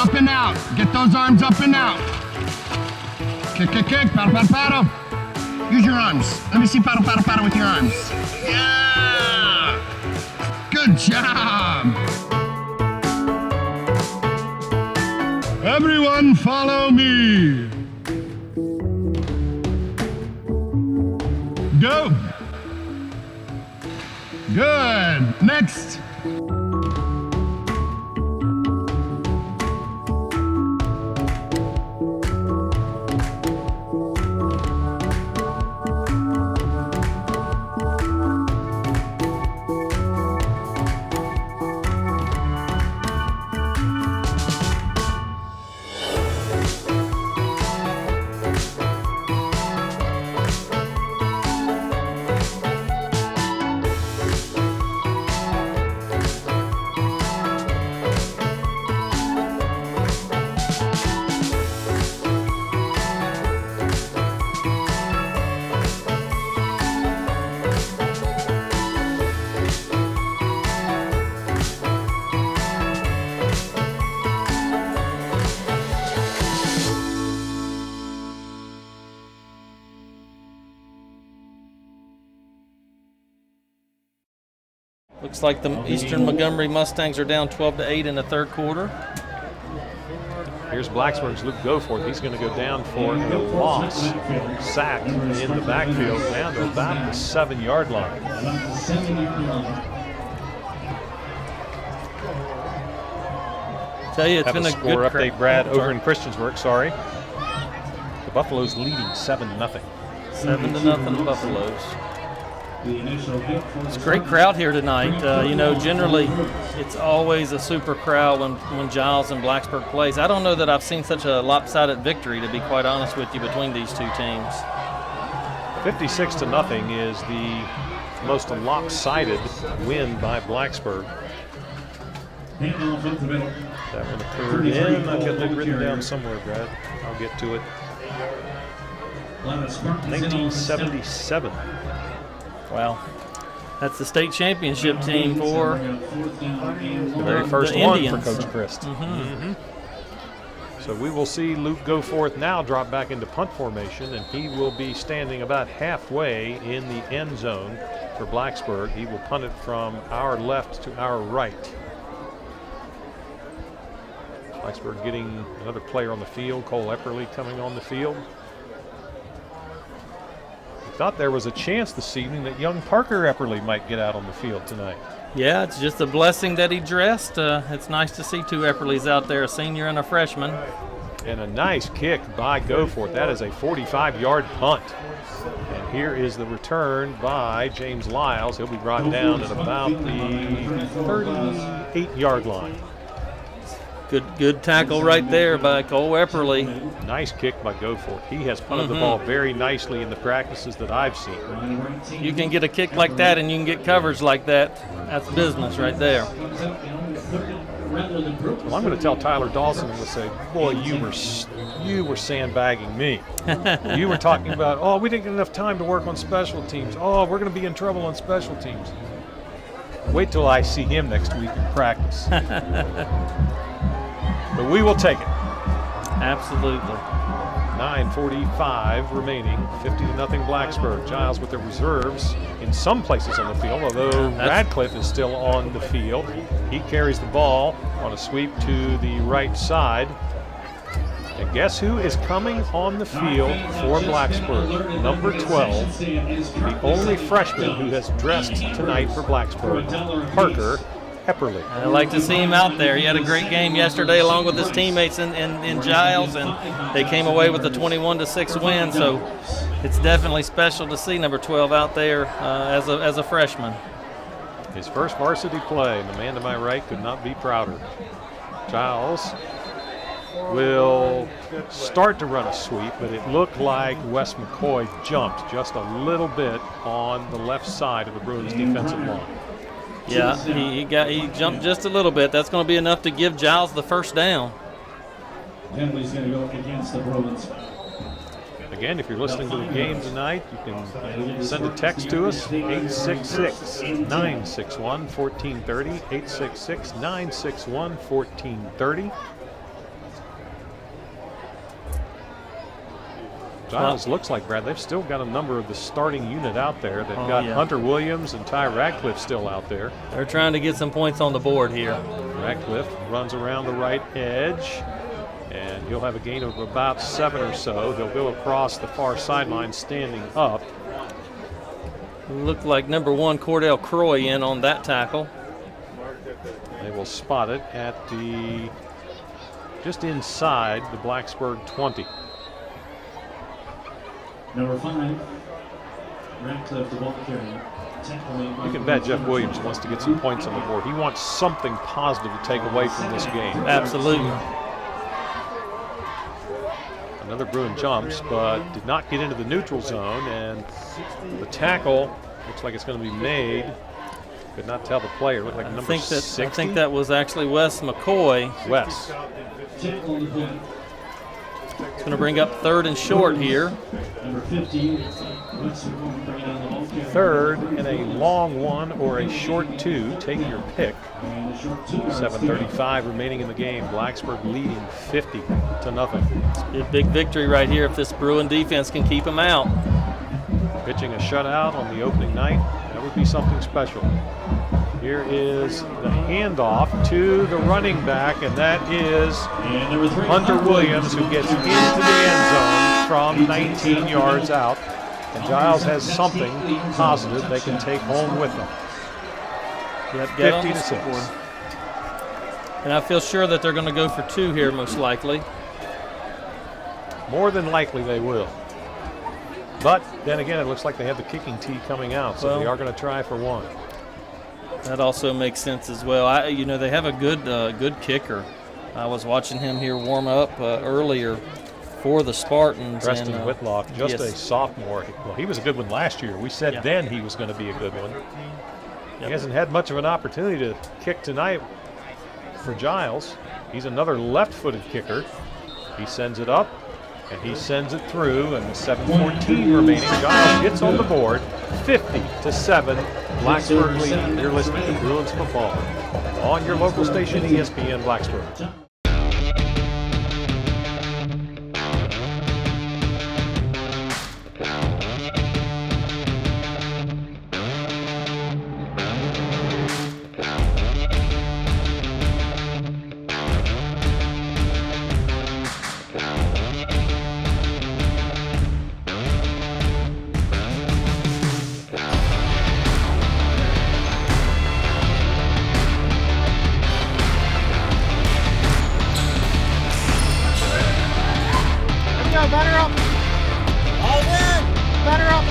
up and out. Get those arms up and out. Kick, kick, kick. Paddle, paddle, paddle. Use your arms. Let me see paddle, paddle, paddle with your arms. Yeah! Good job. Everyone follow me. Go. Good. Next. Looks like the Eastern Montgomery Mustangs are down 12-8 in the third quarter. Here's Blacksburg's Luke Goforth. He's going to go down for a loss. Sacked in the backfield down to about the 7-yard line. Tell you, it's Have been a score good update, Brad, over in Christiansburg. Sorry. The Buffaloes leading 7-0. 7-0 Buffaloes. It's a great crowd here tonight. You know, generally it's always a super crowd when Giles and Blacksburg plays. I don't know that I've seen such a lopsided victory, to be quite honest with you, between these two teams. 56-0 is the most lopsided win by Blacksburg. That one occurred in, I've got it written down somewhere, Brad. I'll get to it. 1977. Wow. That's the state championship team for the very first one Indians. For Coach Christ. So we will see Luke Goforth now drop back into punt formation, and he will be standing about halfway in the end zone for Blacksburg. He will punt it from our left to our right. Blacksburg getting another player on the field, Cole Epperly coming on the field. Thought there was a chance this evening that young Parker Epperly might get out on the field tonight. Yeah, it's just a blessing that he dressed. It's nice to see two Epperlys out there, a senior and a freshman. And a nice kick by Goforth. That is a 45-yard punt. And here is the return by James Giles. He'll be brought down at about the 38-yard line. Good tackle right there by Cole Epperly. Nice kick by Goforth. He has punted the ball very nicely in the practices that I've seen. You can get a kick like that and you can get coverage like that. That's business right there. Well, I'm going to tell Tyler Dawson and say, boy, you were sandbagging me. You were talking about, oh, we didn't get enough time to work on special teams. Oh, we're going to be in trouble on special teams. Wait till I see him next week in practice. But we will take it. Absolutely. 9:45 remaining, 50-0 Blacksburg. Giles with their reserves in some places on the field, although Radcliffe is still on the field. He carries the ball on a sweep to the right side. And guess who is coming on the field for Blacksburg? Number 12, the only freshman who has dressed tonight for Blacksburg, Parker Epperly. I like to see him out there. He had a great game yesterday along with his teammates in Giles, and they came away with a 21-6 win, so it's definitely special to see number 12 out there as a freshman. His first varsity play, and the man to my right could not be prouder. Giles will start to run a sweep, but it looked like Wes McCoy jumped just a little bit on the left side of the Bruins defensive line. Yeah, he jumped just a little bit. That's going to be enough to give Giles the first down. Penalty's going to go against the Bruins. Again, if you're listening to the game tonight, you can send a text to us, 866-961-1430, 866-961-1430. Giles looks like, Brad, they've still got a number of the starting unit out there. They've got yeah. Hunter Williams and Ty Radcliffe still out there. They're trying to get some points on the board here. Radcliffe runs around the right edge, and he'll have a gain of about 7 or so. He'll go across the far sideline standing up. Looked like number 1 Cordell Croy in on that tackle. They will spot it at just inside the Blacksburg 20. Number 5, Radcliffe, the ball carrier. You can bet Jeff Williams wants to get some points on the board. He wants something positive to take away from this game. Absolutely. Another Bruin jumps, but did not get into the neutral zone, and the tackle looks like it's going to be made. Could not tell the player. Looked like number 60. I think that was actually Wes McCoy. Wes. It's going to bring up 3rd and short here. Number 50, 3rd and a long one or a short 2. Take your pick. 7:35 remaining in the game. Blacksburg leading 50-0. It's a big victory right here if this Bruin defense can keep them out. Pitching a shutout on the opening night, that would be something special. Here is the handoff to the running back, and that is Hunter Williams, who gets into the end zone from 19 yards out. And Giles has something positive they can take home with them. Yep, 50-6. And I feel sure that they're going to go for 2 here, most likely. More than likely they will. But then again, it looks like they have the kicking tee coming out, so they are going to try for 1. That also makes sense as well. You know, they have a good kicker. I was watching him here warm up earlier for the Spartans. Preston and, Whitlock, just a sophomore. Well, he was a good one last year. We said then he was going to be a good one. He hasn't had much of an opportunity to kick tonight for Giles. He's another left-footed kicker. He sends it up, and he sends it through, and 7:14 remaining. Giles gets on the board, 50-7. Blacksburg leading. You're listening to Bruins football on your local station, ESPN Blacksburg. Batter up. All in. Batter up.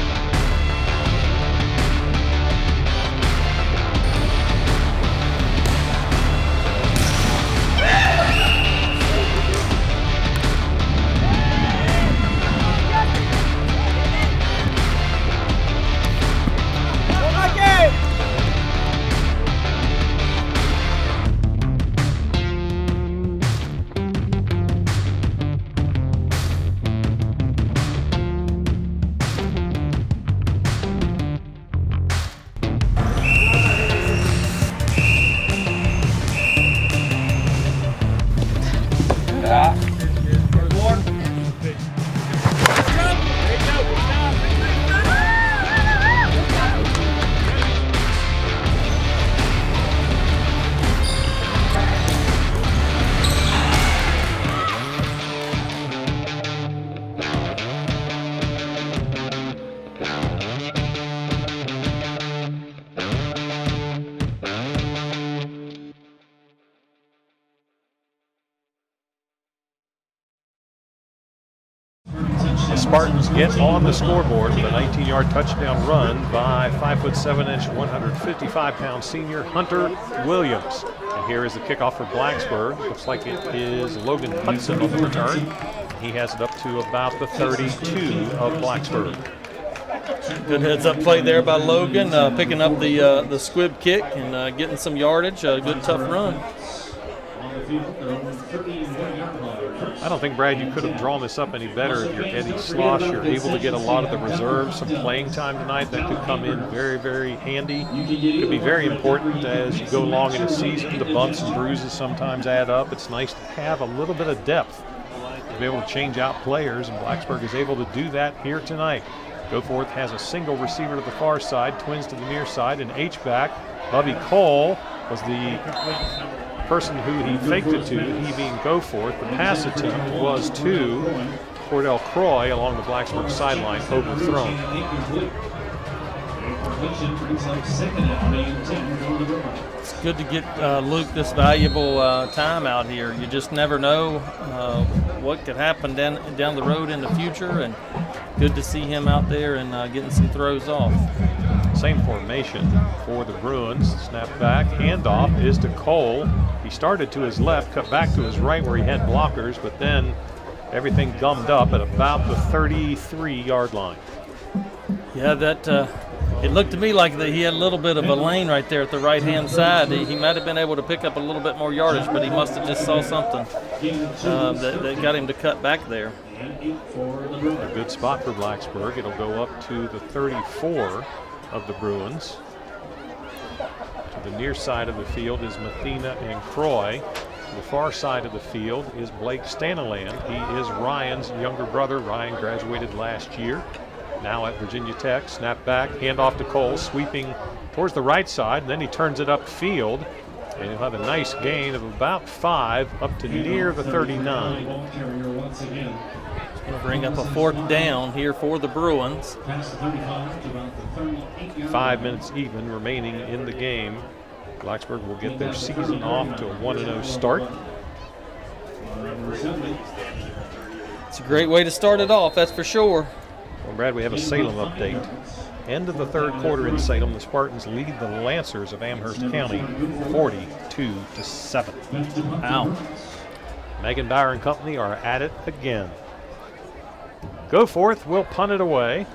Spartans get on the scoreboard with a 19-yard touchdown run by 5'7", 155-pound senior Hunter Williams. And here is the kickoff for Blacksburg. Looks like it is Logan Hudson on the return. He has it up to about the 32 of Blacksburg. Good heads-up play there by Logan, picking up the squib kick and getting some yardage. A good tough run. I don't think, Brad, you could have drawn this up any better if you're Eddie Slosh. You're able to get a lot of the reserves, some playing time tonight that could come in very, very handy. It could be very important as you go along in the season. The bumps and bruises sometimes add up. It's nice to have a little bit of depth to be able to change out players, and Blacksburg is able to do that here tonight. Goforth has a single receiver to the far side, twins to the near side, and H-back. Bubby Cole was the person who he faked it to, he being Goforth. The pass attempt was to Cordell Croy along the Blacksburg sideline, overthrown. It's good to get Luke this valuable time out here. You just never know what could happen down the road in the future, and good to see him out there and getting some throws off. Same formation for the Bruins. Snap back, handoff is to Cole. He started to his left, cut back to his right where he had blockers, but then everything gummed up at about the 33-yard line. Yeah, it looked to me like he had a little bit of a lane right there at the right-hand side. He might have been able to pick up a little bit more yardage, but he must have just saw something that got him to cut back there. A good spot for Blacksburg. It'll go up to the 34 of the Bruins. To the near side of the field is Mathena and Croy. To the far side of the field is Blake Staniland. He is Ryan's younger brother. Ryan graduated last year. Now at Virginia Tech. Snap back, handoff to Cole, sweeping towards the right side, and then he turns it upfield, and he'll have a nice gain of about 5 up to near the 39. It's going to bring up a 4th down here for the Bruins. 5 minutes even remaining in the game. Blacksburg will get their season off to a 1-0 start. It's a great way to start it off, that's for sure. Well, Brad, we have a Salem update. End of the third quarter in Salem, the Spartans lead the Lancers of Amherst County 42-7. Wow. Megan Bauer and company are at it again. Goforth will punt it away.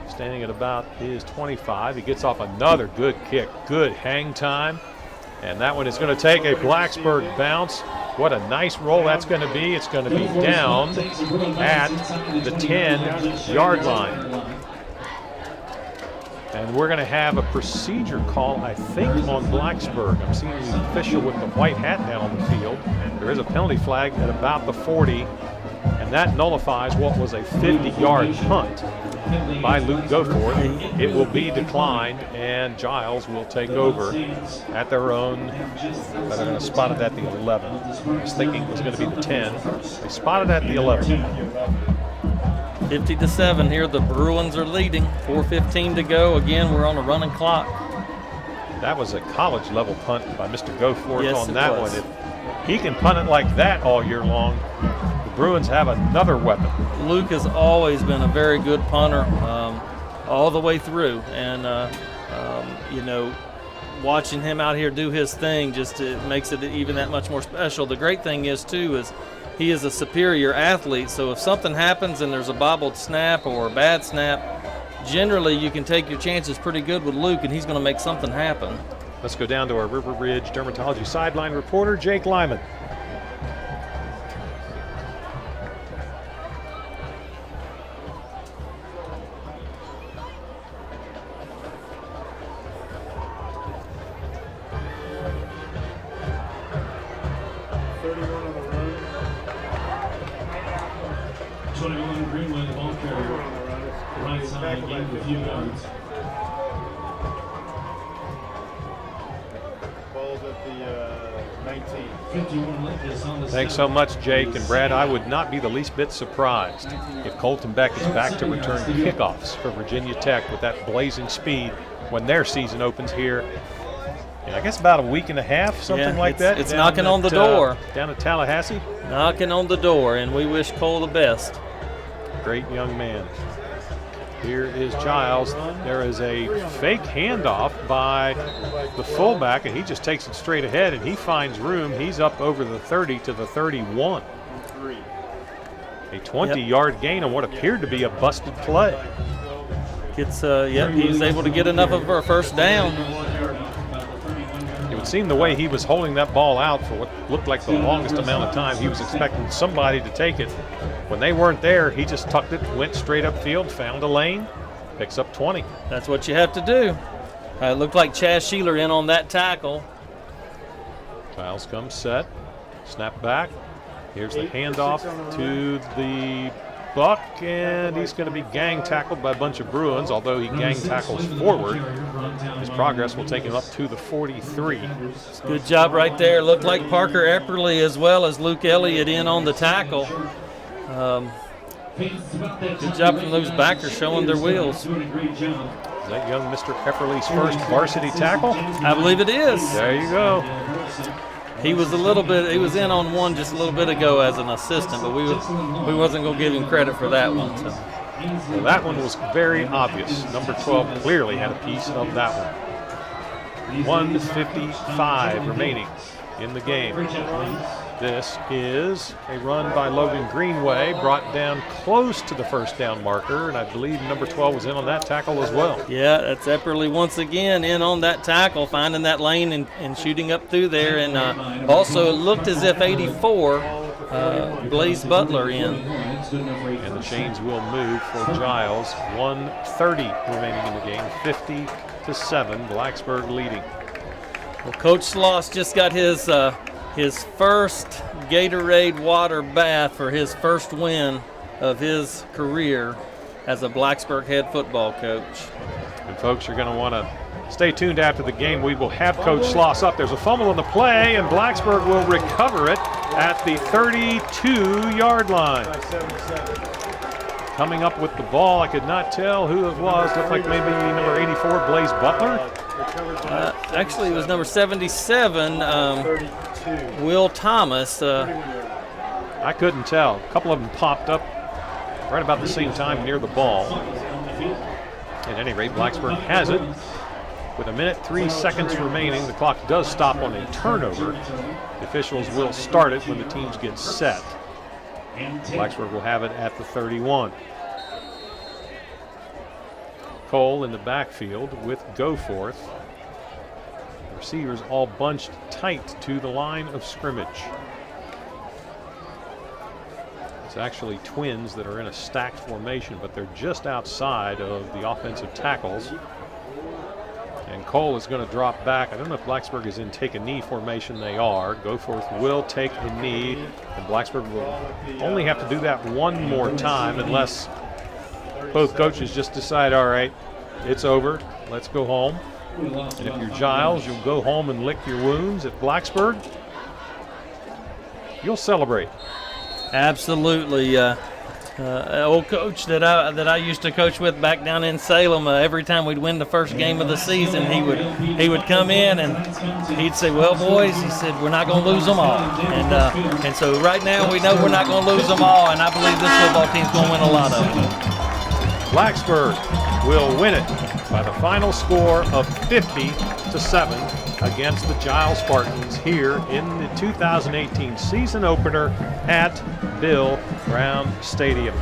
Standing at about his 25. He gets off another good kick. Good hang time. And that one is going to take a Blacksburg bounce. What a nice roll that's going to be. It's going to be down at the 10-yard line. And we're going to have a procedure call, I think, on Blacksburg. I'm seeing the official with the white hat down on the field. There is a penalty flag at about the 40, and that nullifies what was a 50-yard punt by Luke Goforth. It will be declined, and Giles will take over at their own. They're going to spot it at the 11. I was thinking it was going to be the 10. They spotted at the 11. 50-7 here. The Bruins are leading. 4:15 to go. Again, we're on a running clock. That was a college-level punt by Mr. Goforth yes, on that was. one. If he can punt it like that all year long, the Bruins have another weapon. Luke has always been a very good punter all the way through, and you know, watching him out here do his thing just makes it even that much more special. The great thing is too is he is a superior athlete, so if something happens and there's a bobbled snap or a bad snap, generally you can take your chances pretty good with Luke, and he's going to make something happen. Let's go down to our River Ridge Dermatology sideline reporter, Jake Lyman. Thanks so much, Jake. And Brad, I would not be the least bit surprised if Colton Beck is back to return kickoffs for Virginia Tech with that blazing speed when their season opens here. I guess about a week and a half, something like that. It's knocking on the door. Down at Tallahassee. Knocking on the door, and we wish Cole the best. Great young man. Here is Giles. There is a fake handoff by the fullback, and he just takes it straight ahead, and he finds room. He's up over the 30 to the 31. A 20-yard gain on what appeared to be a busted play. Gets, he was able to get enough of a first down. It would seem the way he was holding that ball out for what looked like the longest amount of time, he was expecting somebody to take it. When they weren't there, he just tucked it, went straight upfield, found a lane, picks up 20. That's what you have to do. It looked like Chaz Sheeler in on that tackle. Giles comes set, snap back, Here's the handoff to the Buck, and he's going to be gang tackled by a bunch of Bruins, although he gang tackles forward. His progress will take him up to the 43. Good job right there. Looked like Parker Epperly as well as Luke Elliott in on the tackle. Good job from those backers showing their wheels. Is that young Mr. Epperly's first varsity tackle? I believe it is. There you go. He was in on one just a little bit ago as an assistant, but we wasn't going to give him credit for that one. So. Well, that one was very obvious. Number 12 clearly had a piece of that one. 1:55 remaining in the game. This is a run by Logan Greenway, brought down close to the first down marker, and I believe number 12 was in on that tackle as well. Yeah, that's Epperly once again in on that tackle, finding that lane and shooting up through there. And also it looked as if 84, Blaze Butler in. And the chains will move for Giles. 1:30 remaining in the game, 50-7, Blacksburg leading. Well, Coach Sloss just got his first Gatorade water bath for his first win of his career as a Blacksburg head football coach. And folks, you're going to want to stay tuned after the game. We will have Coach Sloss up. There's a fumble on the play, and Blacksburg will recover it at the 32-yard line. Coming up with the ball, I could not tell who it was. Looked like maybe number 84, Blaze Butler. Actually, it was number 77, Will Thomas. I couldn't tell. A couple of them popped up right about the same time near the ball. At any rate, Blacksburg has it. With 1:03 remaining, the clock does stop on a turnover. The officials will start it when the teams get set. Blacksburg will have it at the 31. Cole in the backfield with Goforth. The receivers all bunched tight to the line of scrimmage. It's actually twins that are in a stacked formation, but they're just outside of the offensive tackles. And Cole is going to drop back. I don't know if Blacksburg is in take a knee formation. They are. Goforth will take a knee, and Blacksburg will only have to do that one more time unless both coaches just decide, all right, it's over, let's go home. And if you're Giles, you'll go home and lick your wounds. At Blacksburg, you'll celebrate. Absolutely. Old coach that I used to coach with back down in Salem, every time we'd win the first game of the season, he would come in and he'd say, "Well, boys," he said, "we're not going to lose them all." And so right now we know we're not going to lose them all, and I believe this football team's going to win a lot of them. Blacksburg will win it by the final score of 50-7 against the Giles Spartans here in the 2018 season opener at Bill Brown Stadium.